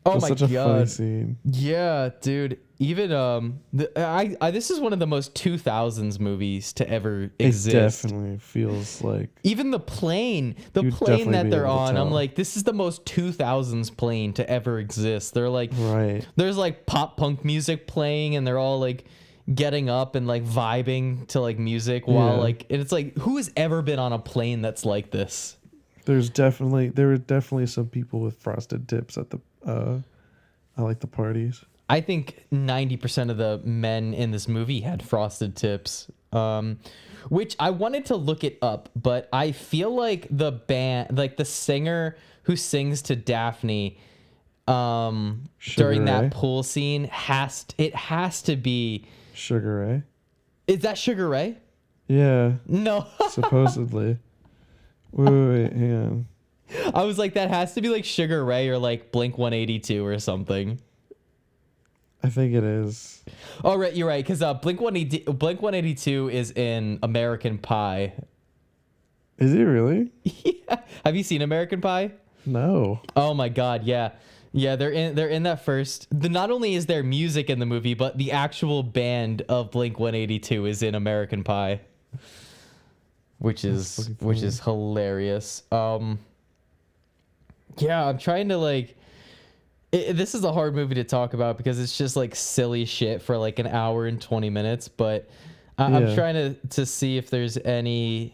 Oh It's my such a funny god. scene. Yeah, dude. Even I this is one of the most 2000s movies to ever It exist. definitely feels like Even the plane You'd that definitely be they're able to on, I'm tell. like, this is the most 2000s plane to ever exist. They're like, right. there's like pop punk music playing, and they're all like getting up and like vibing to like music while Yeah. like, and it's like, who has ever been on a plane that's like this? There were definitely some people with frosted tips at the I like the parties. I think 90% of the men in this movie had frosted tips, which I wanted to look it up, but I feel like the band, like the singer who sings to Daphne during Sugar that Ray? pool scene has to be. Sugar Ray. Is that Sugar Ray? Yeah, No. supposedly. wait, hang on. I was like, that has to be like Sugar Ray or like Blink 182 or something. I think it is. Oh, right, you're right, because Blink 182 is in American Pie. Is he really? Yeah. Have you seen American Pie? No. Oh my god, yeah. Yeah, they're in that first. Not only is there music in the movie, but the actual band of Blink 182 is in American Pie. Which is hilarious. Yeah, I'm trying to like this is a hard movie to talk about because it's just like silly shit for like an hour and 20 minutes, but I'm Yeah. trying to see if there's anything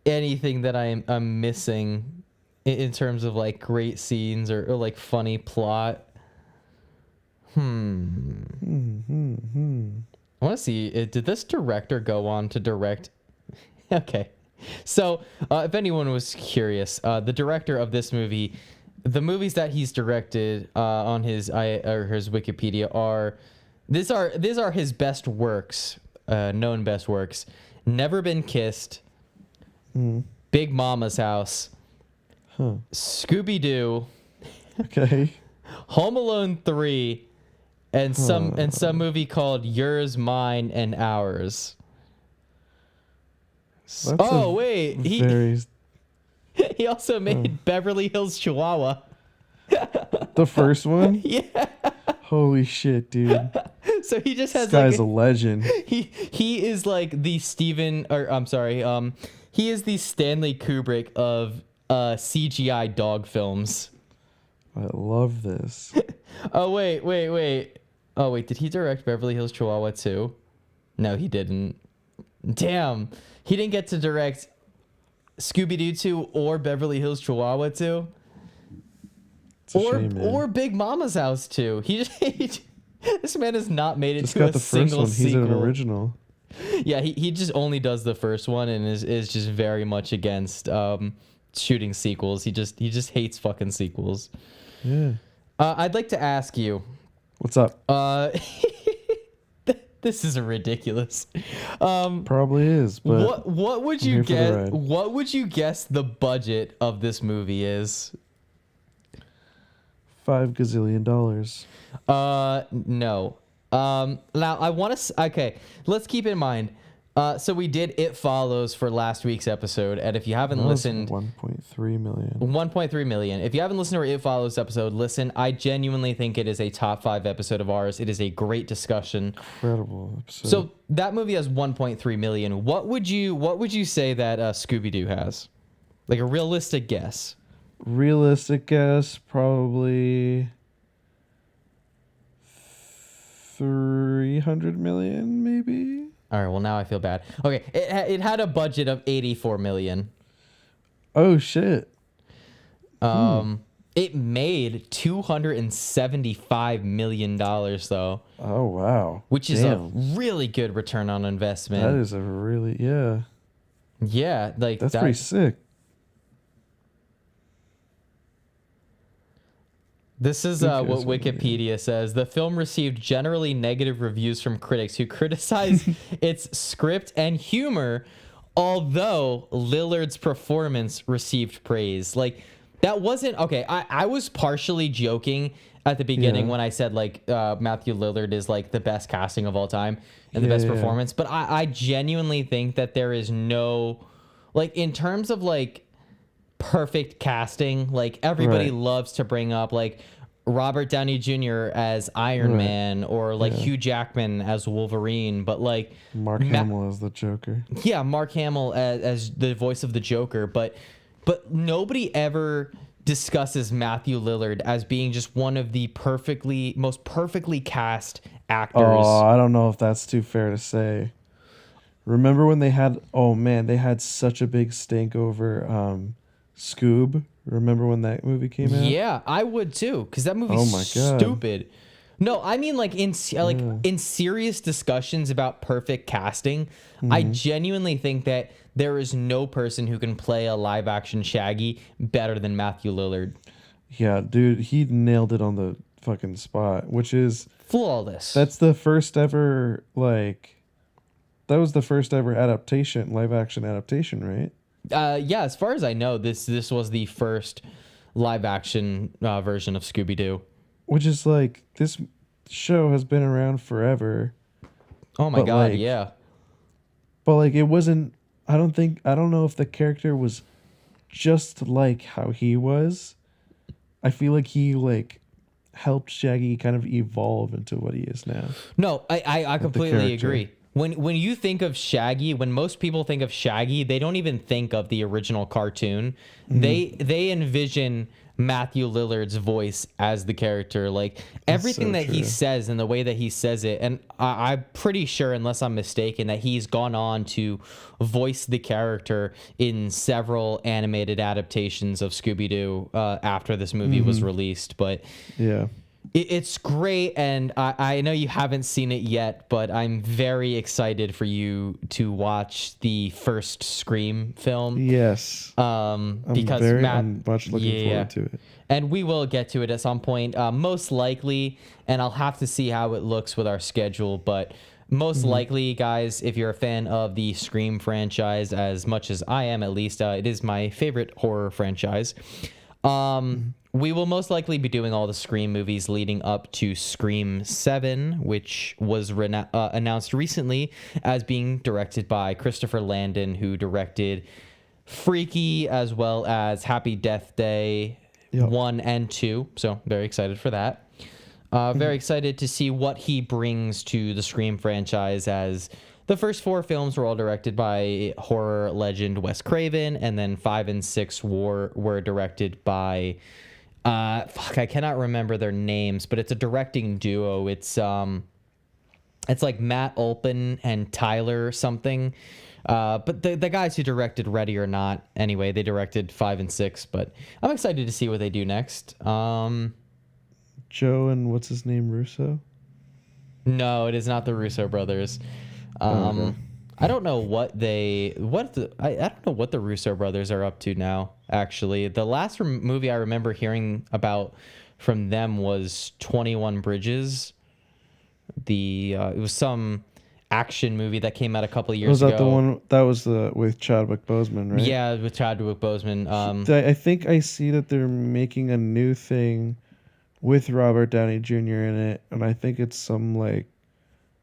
that I'm missing in terms of like great scenes or like funny plot. I want to see, did this director go on to direct? Okay. So, if anyone was curious, the director of this movie, the movies that he's directed on his Wikipedia are these are his best works, known best works: Never Been Kissed, Big Mama's House, Scooby Doo, Okay. Home Alone 3, and some movie called Yours, Mine, and Ours. That's Oh a wait, very he also made Beverly Hills Chihuahua. the first one. Yeah. Holy shit, dude! So he just This has guy's like a legend. he is like the he is the Stanley Kubrick of CGI dog films. I love this. Oh wait. Oh wait, did he direct Beverly Hills Chihuahua too? No, he didn't. Damn. He didn't get to direct Scooby-Doo 2 or Beverly Hills Chihuahua 2. It's a shame, man. Or Big Mama's House 2. This man has not made it Just to got a the first single one. He's sequel. an original. Yeah, he just only does the first one and is just very much against shooting sequels. He just hates fucking sequels. Yeah. I'd like to ask you, What's up? this is ridiculous. Probably is, but What would I'm you here for the guess? ride. What would you guess the budget of this movie is? $5 gazillion. No. Now I want to. Okay, let's keep in mind. So we did It Follows for last week's episode, and if you haven't listened, 1.3 million. 1.3 million. If you haven't listened to our It Follows episode, listen. I genuinely think it is a top 5 episode of ours. It is a great discussion. Incredible episode. So that movie has 1.3 million. What would you say that Scooby Doo has? Like a realistic guess. realistic guess, probably 300 million, maybe. All right, well now I feel bad. Okay, it had a budget of 84 million. Oh shit. It made 275 million dollars though, Oh wow. which is Damn. a really good return on investment. That is a really Yeah, like That's that, pretty sick. This is Okay, what that's what I mean. Wikipedia says. The film received generally negative reviews from critics who criticized its script and humor, although Lillard's performance received praise. Like, that wasn't okay. I was partially joking at the beginning Yeah. when I said like Matthew Lillard is like the best casting of all time and the best Yeah. performance, but I genuinely think that there is no, like, in terms of like perfect casting, like everybody Right. loves to bring up like Robert Downey Jr. as Iron Right. Man or like Yeah. Hugh Jackman as Wolverine, but like Mark Hamill as the Joker. yeah, Mark Hamill as the voice of the Joker, but nobody ever discusses Matthew Lillard as being just one of the most perfectly cast actors. Oh, I don't know if that's too fair to say. Remember when they had such a big stink over Scoob? Remember when that movie came out? Yeah, I would too, because that movie's Oh my God. stupid. No, I mean like in serious discussions about perfect casting, I Mm-hmm. genuinely think that there is no person who can play a live action Shaggy better than Matthew Lillard. Yeah, dude, he nailed it on the fucking spot, which is Flawless. that was the first ever adaptation, live action adaptation, right? Yeah, as far as I know, this was the first live action version of Scooby Doo. Which is like, this show has been around forever, Oh my But, god, like, yeah. but like it wasn't. I don't know if the character was just like how he was. I feel like he like helped Shaggy kind of evolve into what he is now. No, I completely character. agree. When you think of Shaggy, when most people think of Shaggy, they don't even think of the original cartoon. They envision Matthew Lillard's voice as the character. Like everything so that he true. says and the way that he says it, and I'm pretty sure, unless I'm mistaken, that he's gone on to voice the character in several animated adaptations of Scooby-Doo after this movie was released. But Yeah. it's great, and I know you haven't seen it yet, but I'm very excited for you to watch the first Scream film. Yes. Because I'm much looking forward to it. And we will get to it at some point, most likely, and I'll have to see how it looks with our schedule, but most likely, guys, if you're a fan of the Scream franchise, as much as I am, at least, it is my favorite horror franchise. We will most likely be doing all the Scream movies leading up to Scream 7, which was announced recently as being directed by Christopher Landon, who directed Freaky as well as Happy Death Day Yep. 1 and 2. So very excited for that. Very excited to see what he brings to the Scream franchise, as the first 4 films were all directed by horror legend Wes Craven, and then 5 and 6 were directed by I cannot remember their names, but it's a directing duo. It's like Matt Olpin and Tyler something. But the guys who directed Ready or Not, anyway, they directed 5 and 6, but I'm excited to see what they do next. Joe and what's his name, Russo? No, it is not the Russo brothers. Okay. I don't know I don't know what the Russo brothers are up to now, actually. The last movie I remember hearing about from them was 21 Bridges. It was some action movie that came out a couple of years Was that ago. the one that was with Chadwick Boseman, right? Yeah, with Chadwick Boseman. I think I see that they're making a new thing with Robert Downey Jr. in it, and I think it's some like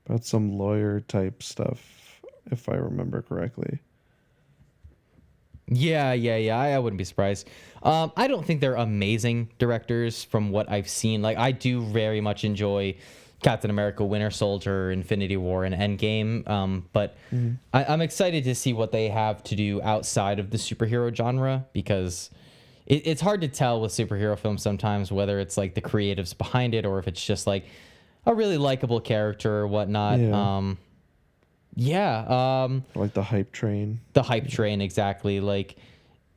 about some lawyer type stuff, if I remember correctly. Yeah. I wouldn't be surprised. I don't think they're amazing directors from what I've seen. Like, I do very much enjoy Captain America, Winter Soldier, Infinity War, and Endgame. But I'm excited to see what they have to do outside of the superhero genre, because it's hard to tell with superhero films sometimes whether it's like the creatives behind it or if it's just like a really likable character or whatnot. Yeah. Yeah. Like the hype train. The hype train, exactly. Like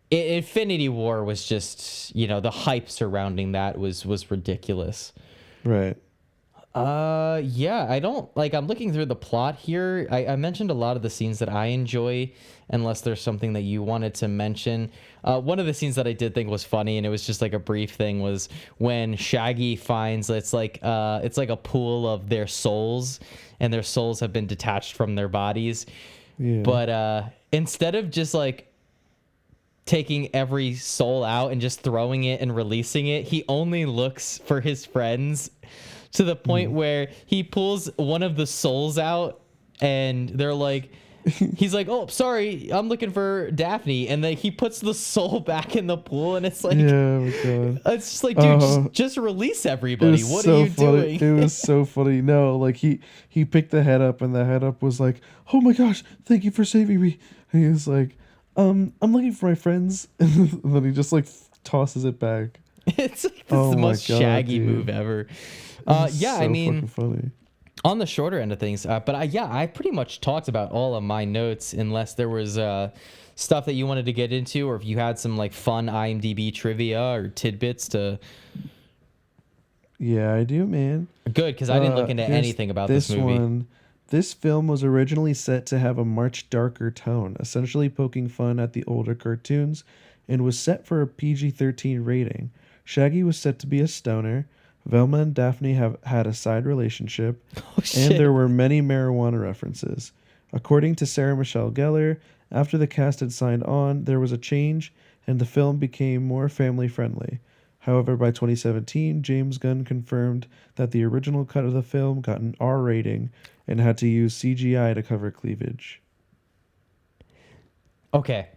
Infinity War was just, the hype surrounding that was ridiculous. Right. Yeah, I don't like. I'm looking through the plot here. I mentioned a lot of the scenes that I enjoy, unless there's something that you wanted to mention. One of the scenes that I did think was funny, and it was just like a brief thing, was when Shaggy finds it's like a pool of their souls, and their souls have been detached from their bodies. Yeah. But instead of just like taking every soul out and just throwing it and releasing it, he only looks for his friends, to the point where he pulls one of the souls out and they're like, he's like, oh, sorry, I'm looking for Daphne. And then he puts the soul back in the pool, and it's like, Yeah, oh my God. it's just like, dude, just release everybody. What are you funny. doing? It was so funny. No, like he picked the head up, and the head up was like, oh my gosh, thank you for saving me. And he was like, I'm looking for my friends. And then he just like tosses it back. It's like Oh the my most God, Shaggy dude. move ever. Yeah, So I mean, fucking funny. on the shorter end of things, but I pretty much talked about all of my notes, unless there was stuff that you wanted to get into, or if you had some like fun IMDb trivia or tidbits to. Yeah, I do, man. Good, because I didn't look into Here's anything about this movie. This film was originally set to have a much darker tone, essentially poking fun at the older cartoons, and was set for a PG-13 rating. Shaggy was set to be a stoner. Velma and Daphne have had a side relationship, Oh shit! and there were many marijuana references. According to Sarah Michelle Gellar, after the cast had signed on, there was a change, and the film became more family-friendly. However, by 2017, James Gunn confirmed that the original cut of the film got an R rating and had to use CGI to cover cleavage. Okay,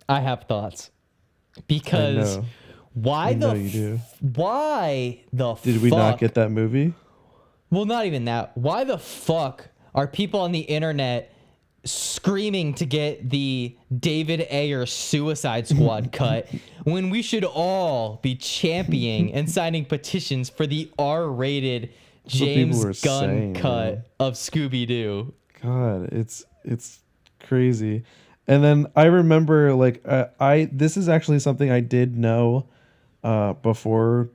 I have thoughts, because know. why I know the you do. why the Did we not get that movie? Well, not even that. Why the fuck are people on the internet screaming to get the David Ayer Suicide Squad cut when we should all be championing and signing petitions for the R-rated James people were Gunn saying, cut man. of Scooby-Doo? God, it's crazy. And then I remember this is actually something I did know before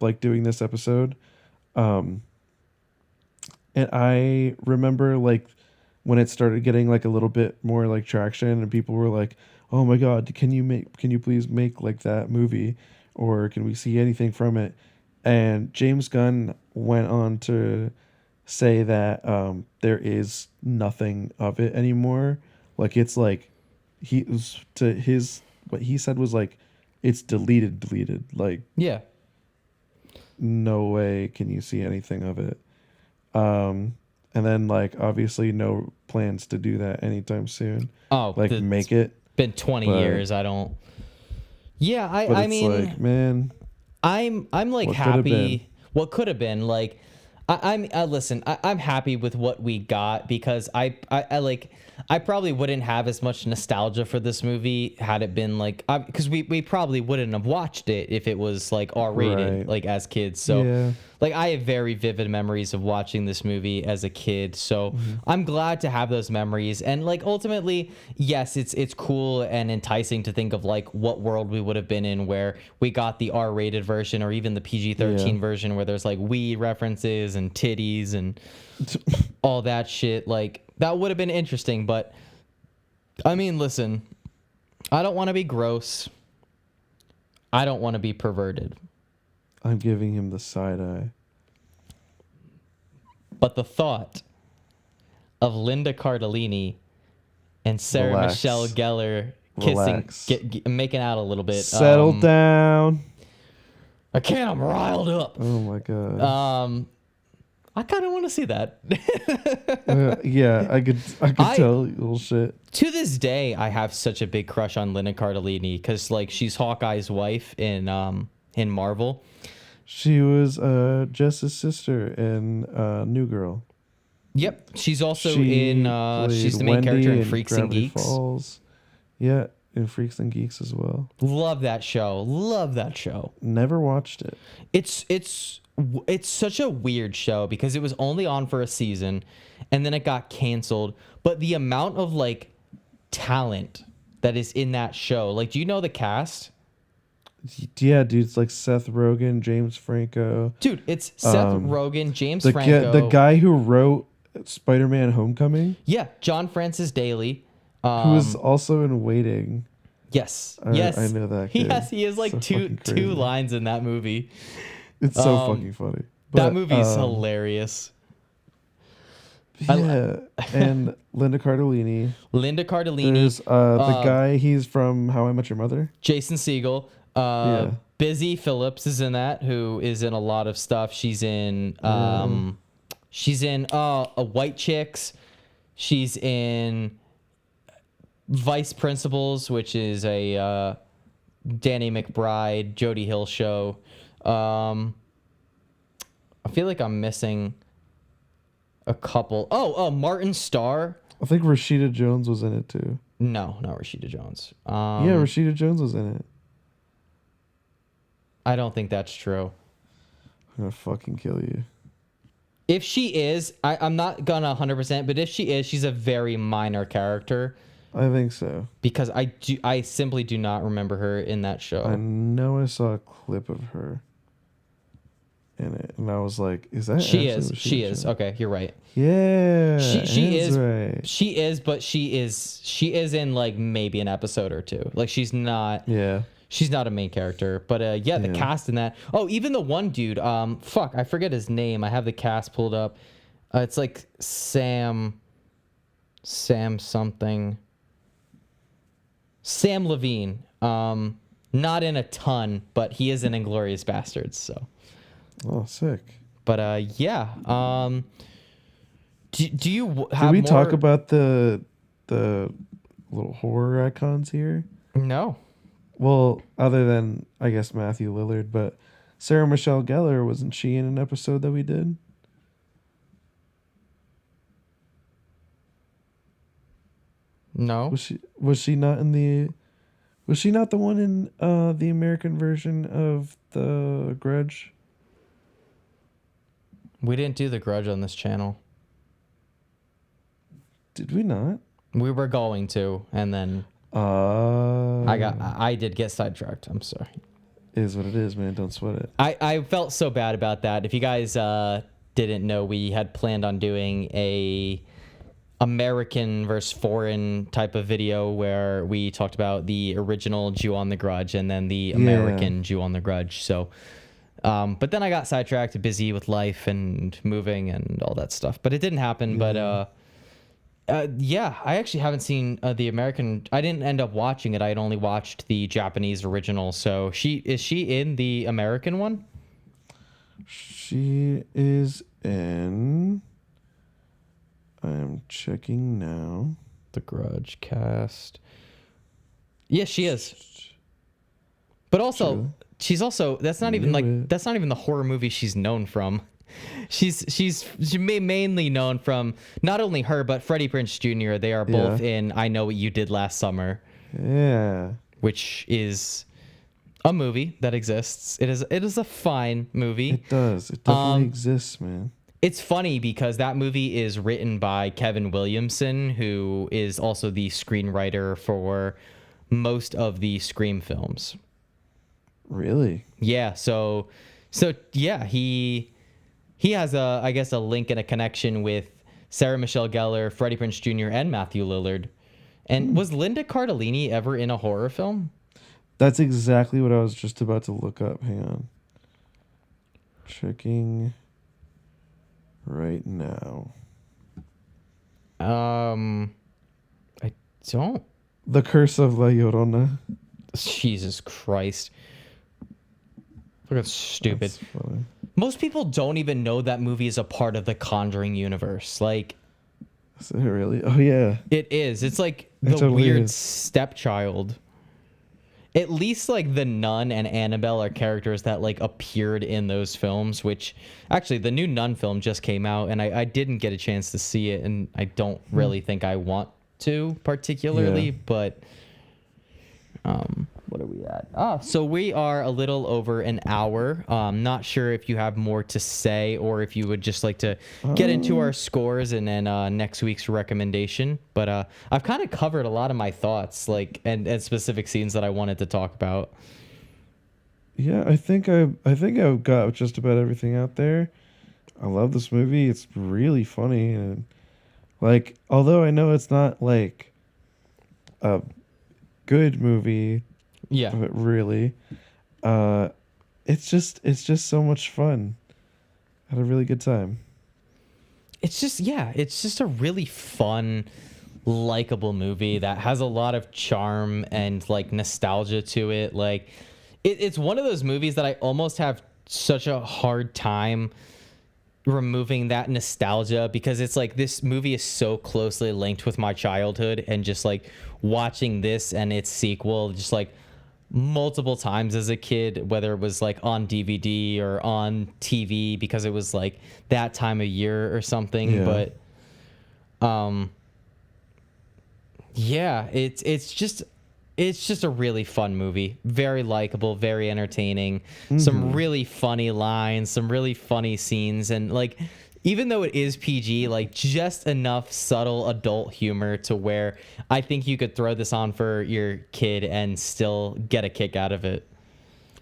like doing this episode. And I remember like when it started getting like a little bit more like traction, and people were like, "Oh my God, can you please make like that movie, or can we see anything from it?" And James Gunn went on to say that there is nothing of it anymore. Like it's like what he said was like it's deleted. Like Yeah. no way can you see anything of it. And then like obviously no plans to do that anytime soon. Oh, Like make it. been 20 but- years. I don't. Yeah, But I it's mean, like, man, I'm like What could've been. happy. What could have been like, listen. I'm happy with what we got, because I like. I probably wouldn't have as much nostalgia for this movie had it been like, because we probably wouldn't have watched it if it was like R-rated, Right. like as kids. So Yeah. like I have very vivid memories of watching this movie as a kid. So I'm glad to have those memories. And like ultimately, yes, it's cool and enticing to think of like what world we would have been in where we got the R-rated version, or even the PG-13 Yeah. version where there's like weed references and titties and all that shit. Like that would have been interesting. But I mean, listen, I don't want to be gross. I don't want to be perverted. I'm giving him the side eye. But the thought of Linda Cardellini and Sarah Relax. Michelle Gellar kissing, Relax. making out a little bit. Settle down. I can't. I'm riled up. Oh my God. I kind of want to see that. Yeah, I could tell you little shit. To this day, I have such a big crush on Linda Cardellini, because like she's Hawkeye's wife in Marvel. She was Jess's sister in New Girl. Yep, she's also She in. played She's the main Wendy character in in Freaks and Gravity Geeks. Falls. Yeah, in Freaks and Geeks as well. Love that show. Love that show. Never watched it. It's such a weird show because it was only on for a season and then it got canceled. But the amount of like talent that is in that show, like, do you know the cast? Yeah, dude, it's like Seth Rogen, James Franco. Dude, it's Seth Rogen, James The Franco. the guy who wrote Spider-Man: Homecoming, Yeah, John Francis Daly. who was also in Waiting. Yes. I know that kid. He has like So two fucking crazy. lines in that movie. It's so fucking funny. That But, movie is hilarious. Yeah, and Linda Cardellini. Linda Cardellini, There's the guy. He's from How I Met Your Mother. Jason Segel, Yeah. Busy Phillips is in that, who is in a lot of stuff. She's in a White Chicks. She's in Vice Principals, which is a Danny McBride, Jody Hill show. I feel like I'm missing a couple. Martin Starr. I think Rashida Jones was in it too. No, not Rashida Jones. Yeah, Rashida Jones was in it. I don't think that's true. I'm gonna fucking kill you. If she is, I'm not gonna 100%, but if she is, she's a very minor character I think so. because I simply do not remember her in that show. I know I saw a clip of her in it, and I was like, "Is that She actually is. Rashida She is. Jones? Okay, you're right. Yeah, She Anne's is. right. She is, but she is in like maybe an episode or two. Like she's not. Yeah, She's not a main character, but the Yeah. cast in that. Oh, even the one dude. Fuck, I forget his name. I have the cast pulled up. It's like Sam something. Sam Levine. Not in a ton, but he is in Inglourious Bastards. So, oh, sick. but yeah. Do you have? Did we more... talk about the little horror icons here? No. Well, other than I guess Matthew Lillard, but Sarah Michelle Gellar, wasn't she in an episode that we did? No. Was she not in the? Was she not the one in the American version of The Grudge? We didn't do The Grudge on this channel. Did we not? We were going to, and then I did get sidetracked. I'm sorry. Is what it is, man. Don't sweat it. I felt so bad about that. If you guys didn't know, we had planned on doing a American versus foreign type of video where we talked about the original Jew on the Grudge and then the American Jew on the Grudge. So, but then I got sidetracked, busy with life and moving and all that stuff. But it didn't happen. But yeah, I actually haven't seen the American. I didn't end up watching it. I had only watched the Japanese original. So is she in the American one? She is in. I am checking now. The Grudge cast. Yes, she is. But also, Really? she's also that's not even Knew like it. that's not even the horror movie she's known from. She mainly known from not only her but Freddie Prinze Jr. They are both in I Know What You Did Last Summer, Yeah. which is a movie that exists. It is a fine movie. It does. It definitely exists, man. It's funny because that movie is written by Kevin Williamson, who is also the screenwriter for most of the Scream films. Really? Yeah, so yeah, he has I guess a link and a connection with Sarah Michelle Gellar, Freddie Prinze Jr., and Matthew Lillard. And was Linda Cardellini ever in a horror film? That's exactly what I was just about to look up. Hang on. Checking right now. I don't. The Curse of La Llorona. Jesus Christ. Look at stupid. That's funny. Most people don't even know that movie is a part of the Conjuring universe. Like, Is it really? Oh, yeah. it is. It's like It the totally weird is. stepchild. At least like the Nun and Annabelle are characters that like appeared in those films, which actually the new Nun film just came out and I didn't get a chance to see it and I don't really think I want to particularly, Yeah. but What are we at? So we are a little over an hour. Not sure if you have more to say or if you would just like to get into our scores and then next week's recommendation. But I've kind of covered a lot of my thoughts, like and specific scenes that I wanted to talk about. Yeah, I think I've got just about everything out there. I love this movie. It's really funny and like although I know it's not like a good movie, Yeah. but really, it's just so much fun. Had a really good time. It's just a really fun, likable movie that has a lot of charm and like nostalgia to it. Like it's one of those movies that I almost have such a hard time removing that nostalgia because it's like this movie is so closely linked with my childhood and just like watching this and its sequel just like multiple times as a kid, whether it was like on DVD or on TV because it was like that time of year or something. Yeah. But yeah, it's just a really fun movie. Very likable, very entertaining. Some really funny lines, some really funny scenes, and like even though it is PG, like just enough subtle adult humor to where I think you could throw this on for your kid and still get a kick out of it.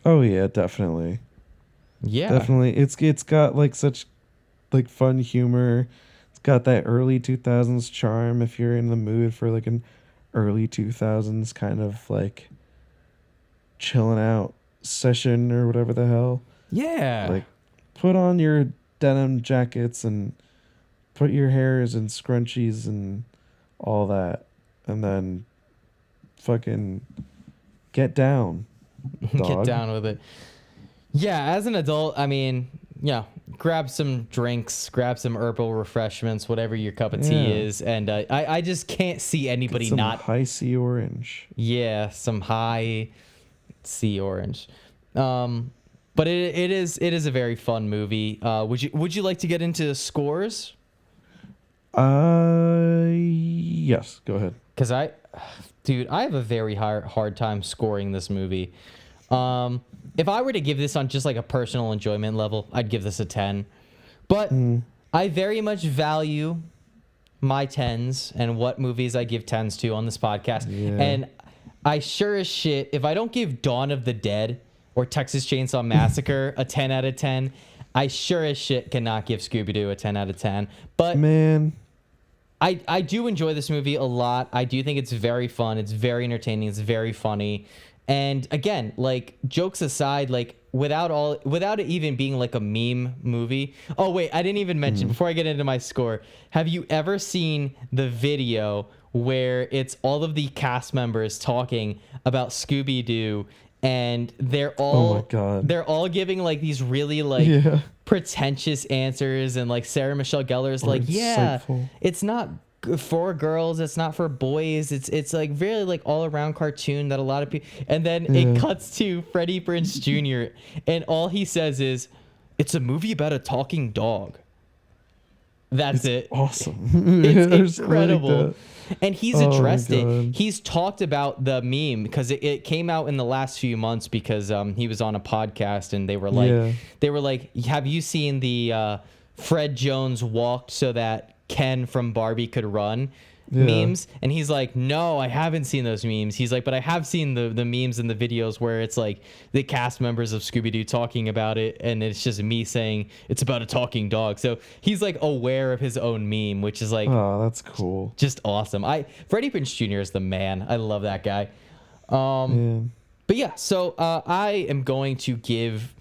Oh yeah, definitely. Yeah. Definitely. It's got like such like fun humor. It's got that early 2000s charm if you're in the mood for like an early 2000s kind of like chilling out session or whatever the hell. Yeah. Like put on your denim jackets and put your hairs in scrunchies and all that and then fucking get down, Get dog. down with it. Yeah, as an adult, I mean, yeah, grab some drinks, grab some herbal refreshments, whatever your cup of tea Yeah. is, and I just can't see anybody Get some not. high C orange. Yeah, some high sea orange. But it is a very fun movie. Would you like to get into scores? Yes, go ahead. Because dude, I have a very hard time scoring this movie. If I were to give this on just like a personal enjoyment level, I'd give this a 10. But I very much value my 10s and what movies I give 10s to on this podcast. Yeah. And I sure as shit, if I don't give Dawn of the Dead or Texas Chainsaw Massacre a 10 out of 10, I sure as shit cannot give Scooby-Doo a 10 out of 10. But Man, I do enjoy this movie a lot. I do think it's very fun. It's very entertaining. It's very funny. And again, like jokes aside, like without it even being like a meme movie. Oh wait, I didn't even mention before I get into my score. Have you ever seen the video where it's all of the cast members talking about Scooby-Doo and they're all Oh my God. they're all giving like these really like Yeah. pretentious answers and like Sarah Michelle Gellar's like, yeah, insightful. it's not for girls, it's not for boys, it's like really like all around cartoon that a lot of people, and then it cuts to Freddie Prinze Jr. and all he says is it's a movie about a talking dog. That's it. Awesome. It's I just like incredible. that. And he's Oh my addressed it. God. He's talked about the meme because it came out in the last few months because he was on a podcast and they were like, have you seen the Fred Jones walked so that Ken from Barbie could run memes? And he's like, no, I haven't seen those memes. He's like, but I have seen the memes and the videos where it's like the cast members of Scooby-Doo talking about it and it's just me saying it's about a talking dog. So he's like aware of his own meme, which is like Oh, that's cool. just awesome. Freddie Prinze Jr. is the man. I love that guy. Man. But yeah, so I am going to give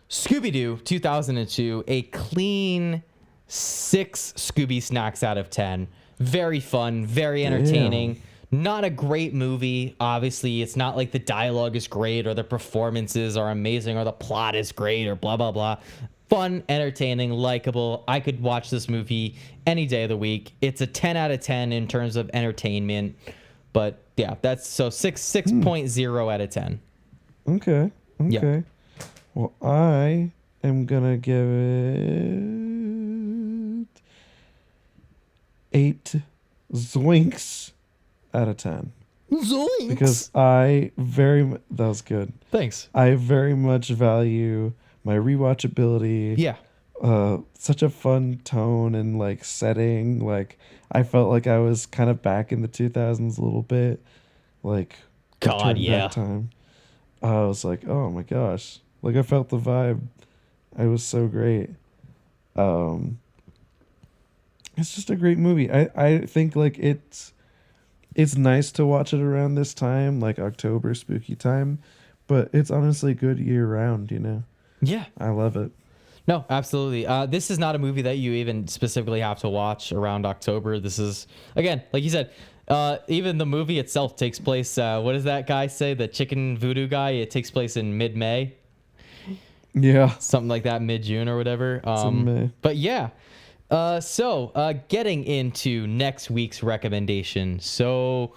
Scooby-Doo 2002 a clean 6 Scooby Snacks out of 10. Very fun, very entertaining. Not a great movie. Obviously, it's not like the dialogue is great or the performances are amazing or the plot is great or blah, blah, blah. Fun, entertaining, likable. I could watch this movie any day of the week. It's a 10 out of 10 in terms of entertainment. But yeah, that's so 6.0 out of 10. Okay. Yeah. Okay. Well, I am gonna give it 8 zoinks out of 10. because that was good. Thanks. I very much value my rewatchability. Yeah. Such a fun tone and like setting. Like I felt like I was kind of back in the 2000s a little bit. Like God, turn yeah. back time. I was like, oh my gosh. Like I felt the vibe. It was so great. It's just a great movie. I think like it's nice to watch it around this time, like October spooky time, but it's honestly good year round, you know. Yeah. I love it. No, absolutely. This is not a movie that you even specifically have to watch around October. This is, again, like you said, even the movie itself takes place. What does that guy say? The chicken voodoo guy? It takes place in mid-May. Yeah. Something like that, mid-June or whatever. in May. But yeah. So getting into next week's recommendation. So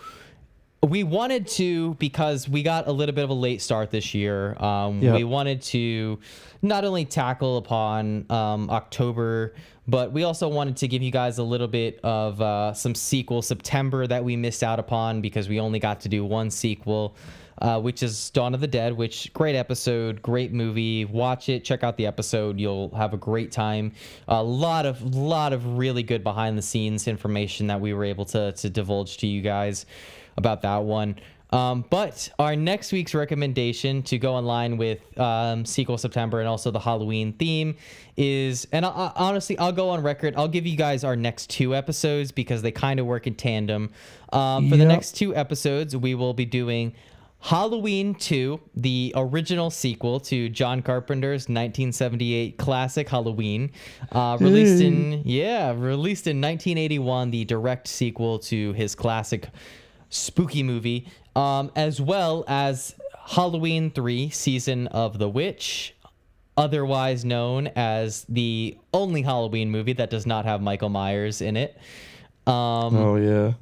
we wanted to, because we got a little bit of a late start this year, we wanted to not only tackle upon October, but we also wanted to give you guys a little bit of some sequel September that we missed out upon because we only got to do one sequel, which is Dawn of the Dead, which great episode, great movie. Watch it, check out the episode. You'll have a great time. A lot of really good behind the scenes information that we were able to divulge to you guys about that one. But our next week's recommendation to go in line with sequel September and also the Halloween theme is, and honestly, I'll go on record. I'll give you guys our next two episodes because they kind of work in tandem. For the next two episodes, we will be doing Halloween 2, the original sequel to John Carpenter's 1978 classic Halloween, released in 1981, the direct sequel to his classic spooky movie, as well as Halloween 3, Season of the Witch, otherwise known as the only Halloween movie that does not have Michael Myers in it. Oh yeah.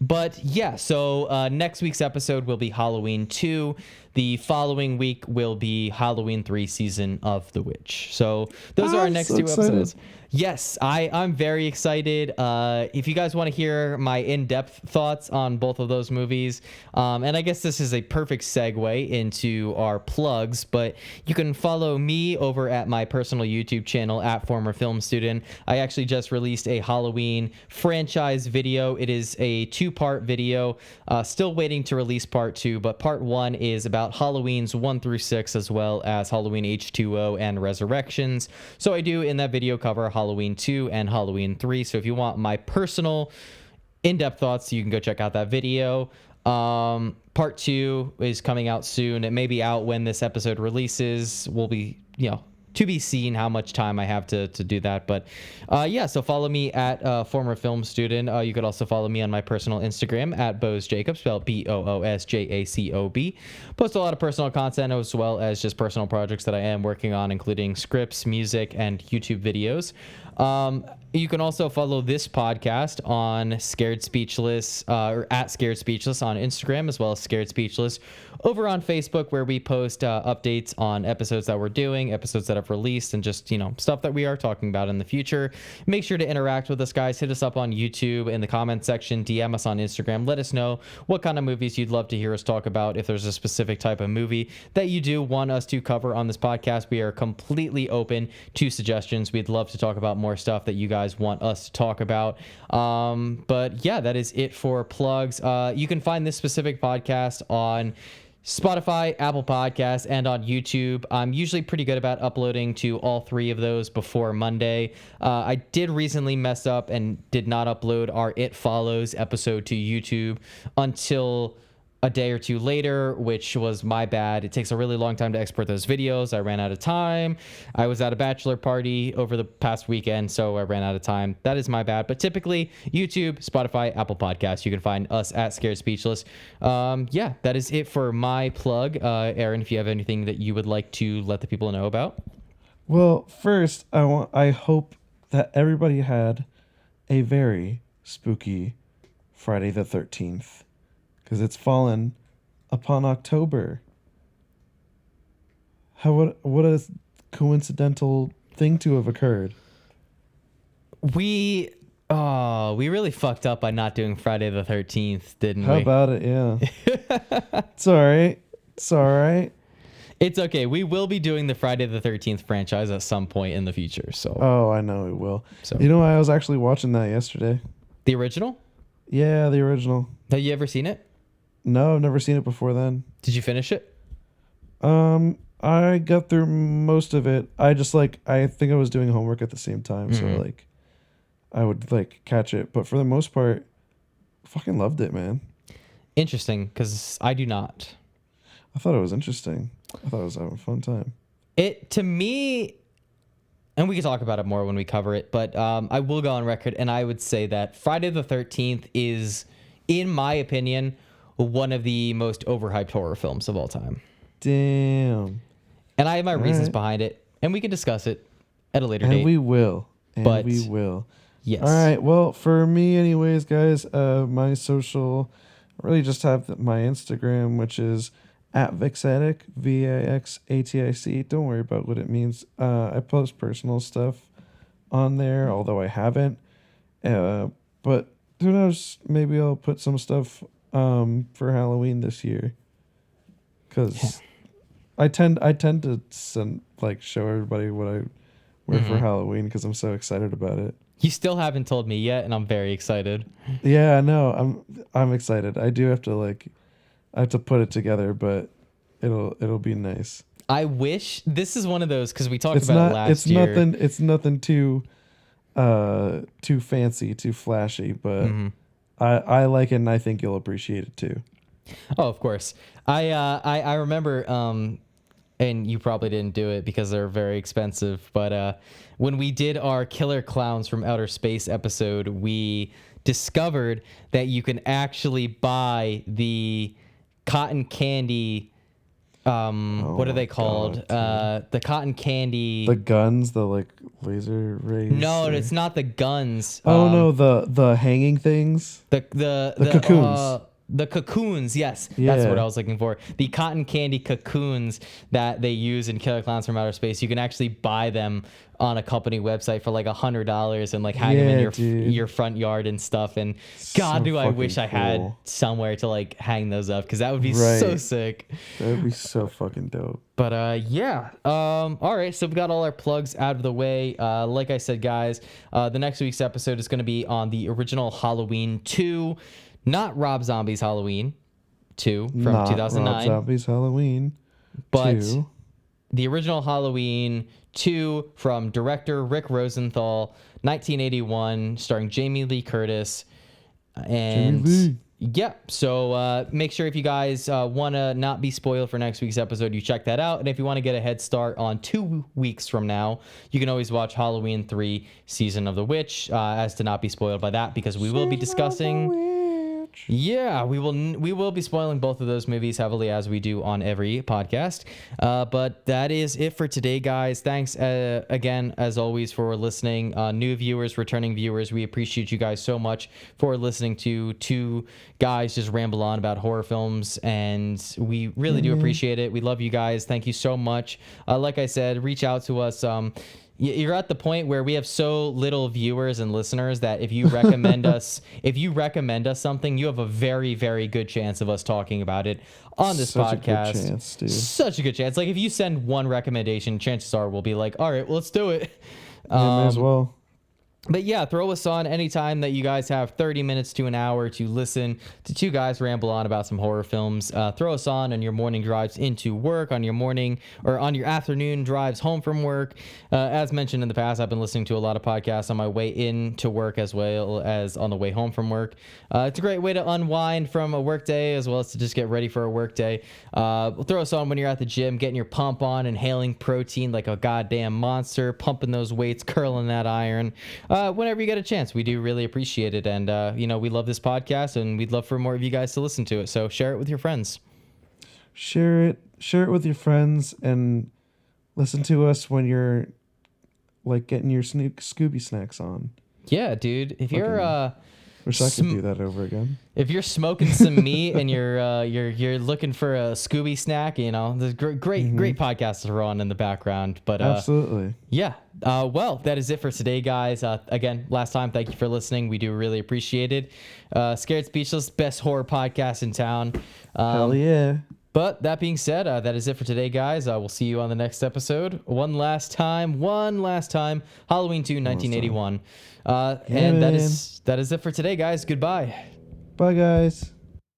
But yeah, so next week's episode will be Halloween 2. The following week will be Halloween 3, Season of the Witch. So those are our next two episodes. Yes, I'm very excited. If you guys want to hear my in-depth thoughts on both of those movies, and I guess this is a perfect segue into our plugs, but you can follow me over at my personal YouTube channel at Former Film Student. I actually just released a Halloween franchise video. It is a 2-part video, still waiting to release part 2, but part 1 is about Halloweens 1 through 6, as well as Halloween H2O and Resurrections. So I do in that video cover Halloween 2 and Halloween 3. So if you want my personal in-depth thoughts, you can go check out that video. Part 2 is coming out soon. It may be out when this episode releases. Will be, to be seen how much time I have to do that. But yeah, so follow me at Former Film Student. You could also follow me on my personal Instagram at Boos Jacob, spelled BOOSJACOB. Post a lot of personal content as well as just personal projects that I am working on, including scripts, music, and YouTube videos. You can also follow this podcast on Scared Speechless, or at Scared Speechless on Instagram, as well as Scared Speechless over on Facebook, where we post updates on episodes that we're doing, episodes that have released, and just, stuff that we are talking about in the future. Make sure to interact with us, guys. Hit us up on YouTube in the comment section, DM us on Instagram. Let us know what kind of movies you'd love to hear us talk about. If there's a specific type of movie that you do want us to cover on this podcast, we are completely open to suggestions. We'd love to talk about more stuff that you guys want us to talk about. But yeah, that is it for plugs. You can find this specific podcast on Spotify, Apple Podcasts, and on YouTube. I'm usually pretty good about uploading to all three of those before Monday. I did recently mess up and did not upload our It Follows episode to YouTube until a day or two later, which was my bad. It takes a really long time to export those videos. I ran out of time. I was at a bachelor party over the past weekend, so I ran out of time. That is my bad. But typically, YouTube, Spotify, Apple Podcasts, you can find us at Scared Speechless. Yeah, that is it for my plug. Aaron, if you have anything that you would like to let the people know about. Well, first, I hope that everybody had a very spooky Friday the 13th. Because it's fallen upon October. What a coincidental thing to have occurred. We Oh, we really fucked up by not doing Friday the 13th, didn't How we? about it? Yeah. It's all right. It's all right. It's okay. We will be doing the Friday the 13th franchise at some point in the future. So Oh, I know it will. So- You know, I was actually watching that yesterday. the original? Yeah, the original. Have you ever seen it? No, I've never seen it before then. Did you finish it? I got through most of it. I just I think I was doing homework at the same time, so I would catch it. But for the most part, fucking loved it, man. Interesting, because I do not. I thought it was interesting. I thought I was having a fun time. It, to me, and we can talk about it more when we cover it, but I will go on record and I would say that Friday the 13th is, in my opinion, one of the most overhyped horror films of all time. Damn. And I have my reasons right. behind it, and we can discuss it at a later And date. we will. And But- we will. Yes. All right. Well, for me, anyways, guys, my social, I really just have my Instagram, which is @Vixatic, VIXATIC. Don't worry about what it means. I post personal stuff on there, although I haven't. But who knows? Maybe I'll put some stuff for Halloween this year. Because I tend to send show everybody what I wear for Halloween because I'm so excited about it. You still haven't told me yet, and I'm very excited. Yeah, no, I'm excited. I do have to I have to put it together, but it'll be nice. I wish this is one of those, because we talked It's about not it last year. it's nothing too fancy, too flashy, but I like it and I think you'll appreciate it too. Oh, of course. I remember, and you probably didn't do it because they're very expensive, but when we did our Killer Clowns from Outer Space episode, we discovered that you can actually buy the cotton candy. What are they called? The cotton candy. The guns, the laser rays. No, it's not the guns. Oh no, the hanging things. The cocoons. The cocoons, yes. That's Yeah. what I was looking for. The cotton candy cocoons that they use in Killer Clowns from Outer Space. You can actually buy them on a company website for $100 and hang them in your front yard and stuff. And God, So do I wish I fucking had cool. somewhere to hang those up, because that would be so Right. sick. That would be so fucking dope. But yeah. All right. So we got all our plugs out of the way. Like I said, guys, the next week's episode is going to be on the original Halloween 2, not Rob Zombie's Halloween 2 from Not 2009, Rob Zombie's Halloween. but 2. the original Halloween 2 from director Rick Rosenthal, 1981, starring Jamie Lee Curtis. And Jamie Lee. yeah, so make sure if you guys want to not be spoiled for next week's episode, you check that out. And if you want to get a head start on 2 weeks from now, you can always watch Halloween 3 Season of the Witch, as to not be spoiled by that, because we will be discussing... Yeah, we will be spoiling both of those movies heavily, as we do on every podcast. But that is it for today, guys. Thanks again, as always, for listening. New viewers, returning viewers, we appreciate you guys so much for listening to two guys just ramble on about horror films, and we really do appreciate it. We love you guys. Thank you so much. Like I said, reach out to us. You're at the point where we have so little viewers and listeners that if you recommend us something, you have a very, very good chance of us talking about it on this Such podcast. a good chance, dude. Such a good chance. If you send one recommendation, chances are we'll be like, all right, well, let's do it. Yeah, may as well. But yeah, throw us on anytime that you guys have 30 minutes to an hour to listen to two guys ramble on about some horror films. Throw us on your morning drives into work, on your morning or on your afternoon drives home from work. As mentioned in the past, I've been listening to a lot of podcasts on my way in to work as well as on the way home from work. It's a great way to unwind from a work day, as well as to just get ready for a work day. Throw us on when you're at the gym, getting your pump on, inhaling protein like a goddamn monster, pumping those weights, curling that iron. Whenever you get a chance, we do really appreciate it. And, we love this podcast, and we'd love for more of you guys to listen to it. So share it with your friends. Share it with your friends, and listen to us when you're getting your Scooby snacks on. Yeah, dude. If you're Wish I could do that over again. If you're smoking some meat and you're looking for a Scooby snack, you know, there's great podcasts to run in the background. But Absolutely. yeah. Well, that is it for today, guys. Again, last time, thank you for listening. We do really appreciate it. Scared Speechless, best horror podcast in town. Hell yeah. But that being said, that is it for today, guys. We'll see you on the next episode. One last time, Halloween 2, 1981. And that is it for today, guys. Goodbye. Bye, guys.